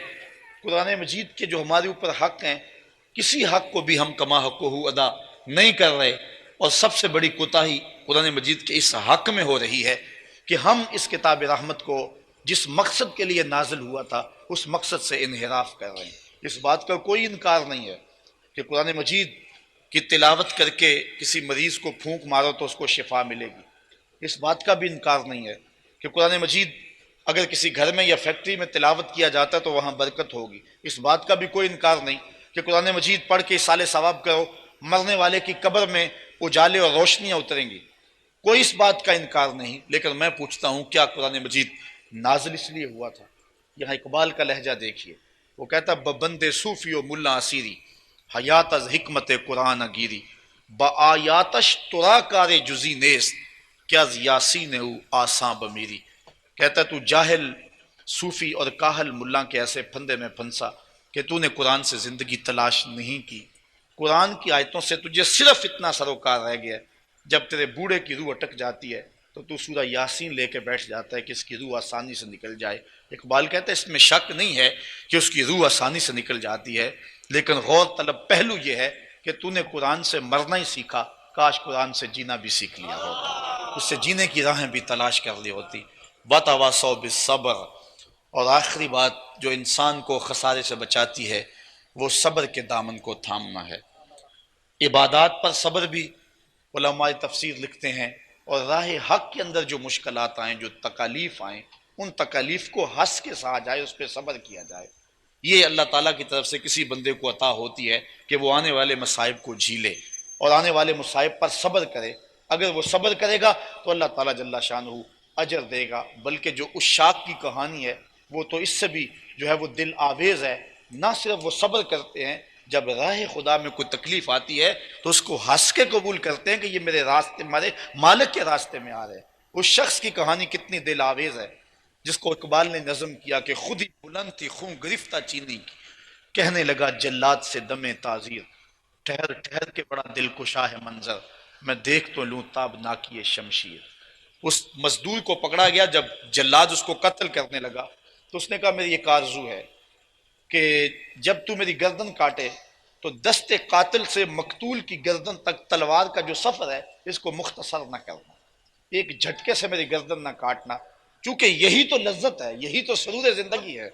قرآن مجید کے جو ہمارے اوپر حق ہیں، کسی حق کو بھی ہم کما حقہ ادا نہیں کر رہے، اور سب سے بڑی کوتاہی قرآن مجید کے اس حق میں ہو رہی ہے کہ ہم اس کتاب رحمت کو جس مقصد کے لیے نازل ہوا تھا اس مقصد سے انحراف کر رہے ہیں۔ اس بات کا کوئی انکار نہیں ہے کہ قرآن مجید کی تلاوت کر کے کسی مریض کو پھونک مارو تو اس کو شفا ملے گی، اس بات کا بھی انکار نہیں ہے کہ قرآن مجید اگر کسی گھر میں یا فیکٹری میں تلاوت کیا جاتا ہے تو وہاں برکت ہوگی، اس بات کا بھی کوئی انکار نہیں کہ قرآن مجید پڑھ کے اصالہ ثواب کرو، مرنے والے کی قبر میں اجالے اور روشنیاں اتریں گی، کوئی اس بات کا انکار نہیں۔ لیکن میں پوچھتا ہوں کیا قرآن مجید نازل اس لیے ہوا تھا؟ یہاں اقبال کا لہجہ دیکھیے، وہ کہتا بندے صوفی و ملا اسیری حیات از حکمت قرآن گیری با آیاتش ترا کار جزی نیست کیا یاسین او آساں بمیری۔ کہتا تو جاہل صوفی اور کاہل ملا کے ایسے پھندے میں پھنسا کہ تو نے قرآن سے زندگی تلاش نہیں کی، قرآن کی آیتوں سے تجھے صرف اتنا سروکار رہ گیا، جب تیرے بوڑھے کی روح اٹک جاتی ہے تو سورہ یاسین لے کے بیٹھ جاتا ہے کہ اس کی روح آسانی سے نکل جائے۔ اقبال کہتا ہے اس میں شک نہیں ہے کہ اس کی روح آسانی سے نکل جاتی ہے، لیکن غور طلب پہلو یہ ہے کہ تو نے قرآن سے مرنا ہی سیکھا، کاش قرآن سے جینا بھی سیکھ لیا ہوتا، اس سے جینے کی راہیں بھی تلاش کر لی ہوتی۔ وَتَوَاصَوْا بِالصَّبْرِ، اور آخری بات جو انسان کو خسارے سے بچاتی ہے وہ صبر کے دامن کو تھامنا ہے۔ عبادات پر صبر بھی علماء تفسیر لکھتے ہیں، اور راہ حق کے اندر جو مشکلات آئیں، جو تکالیف آئیں، ان تکالیف کو ہنس کے سہا جائے، اس پہ صبر کیا جائے۔ یہ اللہ تعالیٰ کی طرف سے کسی بندے کو عطا ہوتی ہے کہ وہ آنے والے مصائب کو جھیلے اور آنے والے مصائب پر صبر کرے۔ اگر وہ صبر کرے گا تو اللہ تعالیٰ جل شانہ اجر دے گا، بلکہ جو عشاق کی کہانی ہے وہ تو اس سے بھی جو ہے وہ دل آویز ہے۔ نہ صرف وہ صبر کرتے ہیں، جب راہ خدا میں کوئی تکلیف آتی ہے تو اس کو ہنس کے قبول کرتے ہیں کہ یہ میرے راستے، ہمارے مالک کے راستے میں آ رہے ہیں۔ اس شخص کی کہانی کتنی دل آویز ہے جس کو اقبال نے نظم کیا کہ خود ہی بلند تھی خوں گرفتہ چینی کی، کہنے لگا جلاد سے دم تعزیر، ٹھہر ٹھہر کے بڑا دل کشا ہے منظر، میں دیکھ تو لوں تابناکی شمشیر۔ اس مزدور کو پکڑا گیا، جب جلاد اس کو قتل کرنے لگا تو اس نے کہا میری ایک آرزو ہے کہ جب تو میری گردن کاٹے تو دست قاتل سے مقتول کی گردن تک تلوار کا جو سفر ہے اس کو مختصر نہ کرنا، ایک جھٹکے سے میری گردن نہ کاٹنا، چونکہ یہی تو لذت ہے، یہی تو سرور زندگی ہے۔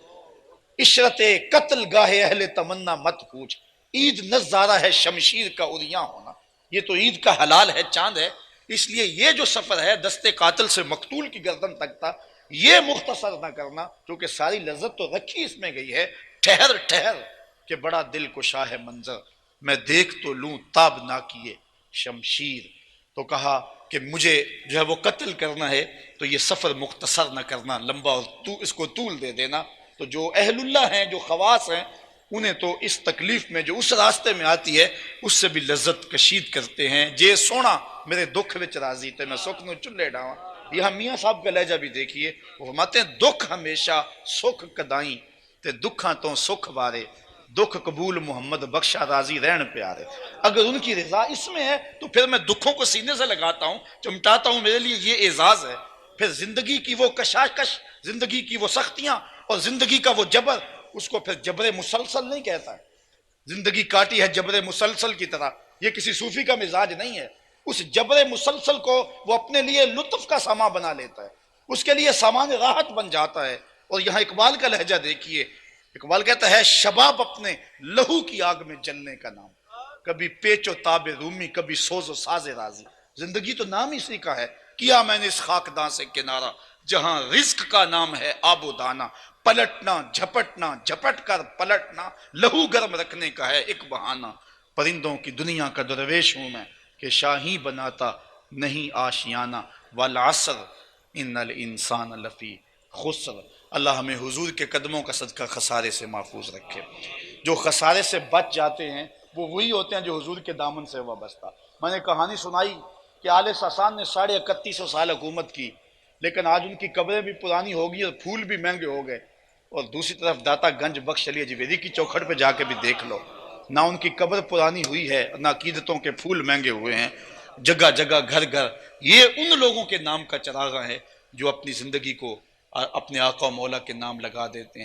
عشرت قتل گاہ اہل تمنا مت پوچھ، عید نظارہ ہے شمشیر کا عریاں ہونا، یہ تو عید کا حلال ہے، چاند ہے۔ اس لیے یہ جو سفر ہے دست قاتل سے مقتول کی گردن تک تھا، یہ مختصر نہ کرنا، کیونکہ ساری لذت تو رکھی اس میں گئی ہے۔ ٹھہر ٹھہر کہ بڑا دل کشا ہے منظر، میں دیکھ تو لوں تاب نہ کیے شمشیر۔ تو کہا کہ مجھے جو ہے وہ قتل کرنا ہے تو یہ سفر مختصر نہ کرنا، لمبا اور تو اس کو طول دے دینا۔ تو جو اہل اللہ ہیں، جو خواص ہیں، انہیں تو اس تکلیف میں جو اس راستے میں آتی ہے اس سے بھی لذت کشید کرتے ہیں۔ جے سونا میرے دکھ وچ راضی تے میں سکھ نو چلے ڈاواں۔ یہاں میاں صاحب کا لہجہ بھی دیکھیے، وہ فرماتے ہیں دکھ ہمیشہ سکھ کدائیں تے دکھاں تو سکھ بارے، دکھ قبول محمد بخشا راضی رہن پیارے۔ اگر ان کی رضا اس میں ہے تو پھر میں دکھوں کو سینے سے لگاتا ہوں، چمٹاتا ہوں، میرے لیے یہ اعزاز ہے۔ پھر زندگی کی وہ کشاکش، زندگی کی وہ سختیاں اور زندگی کا وہ جبر، اس کو پھر جبر مسلسل نہیں کہتا ہے۔ زندگی کاٹی ہے جبر مسلسل کی طرح، یہ کسی صوفی کا مزاج نہیں ہے۔ اس جبر مسلسل کو وہ اپنے لیے لطف کا سامان بنا لیتا ہے، اس کے لیے سامان راحت بن جاتا ہے۔ اور یہاں اقبال کا لہجہ دیکھیے، اقبال کہتا ہے شباب اپنے لہو کی آگ میں جلنے کا نام، کبھی پیچ و تاب رومی، کبھی سوز و ساز راضی۔ زندگی تو نام اسی کا ہے، کیا میں نے اس خاکداں سے کنارہ، جہاں رزق کا نام ہے آب و دانا، پلٹنا جھپٹنا جھپٹ کر پلٹنا، لہو گرم رکھنے کا ہے ایک بہانہ۔ پرندوں کی دنیا کا درویش ہوں میں کہ شاہی بناتا نہیں آشیانہ، والعصر ان الانسان لفی خسر۔ اللہ ہمیں حضور کے قدموں کا صدقہ خسارے سے محفوظ رکھے۔ جو خسارے سے بچ جاتے ہیں وہ وہی ہوتے ہیں جو حضور کے دامن سے وابستہ۔ میں نے کہانی سنائی کہ آل ساسان نے 3150 سال حکومت کی، لیکن آج ان کی قبریں بھی پرانی ہو گئی اور پھول بھی مہنگے ہو گئے۔ اور دوسری طرف داتا گنج بخش علی اجویری کی چوکھٹ پہ جا کے بھی دیکھ لو، نہ ان کی قبر پرانی ہوئی ہے، نہ عقیدتوں کے پھول مہنگے ہوئے ہیں، جگہ جگہ گھر گھر۔ یہ ان لوگوں کے نام کا چراغاں ہے جو اپنی زندگی کو اپنے آقا و مولا کے نام لگا دیتے ہیں۔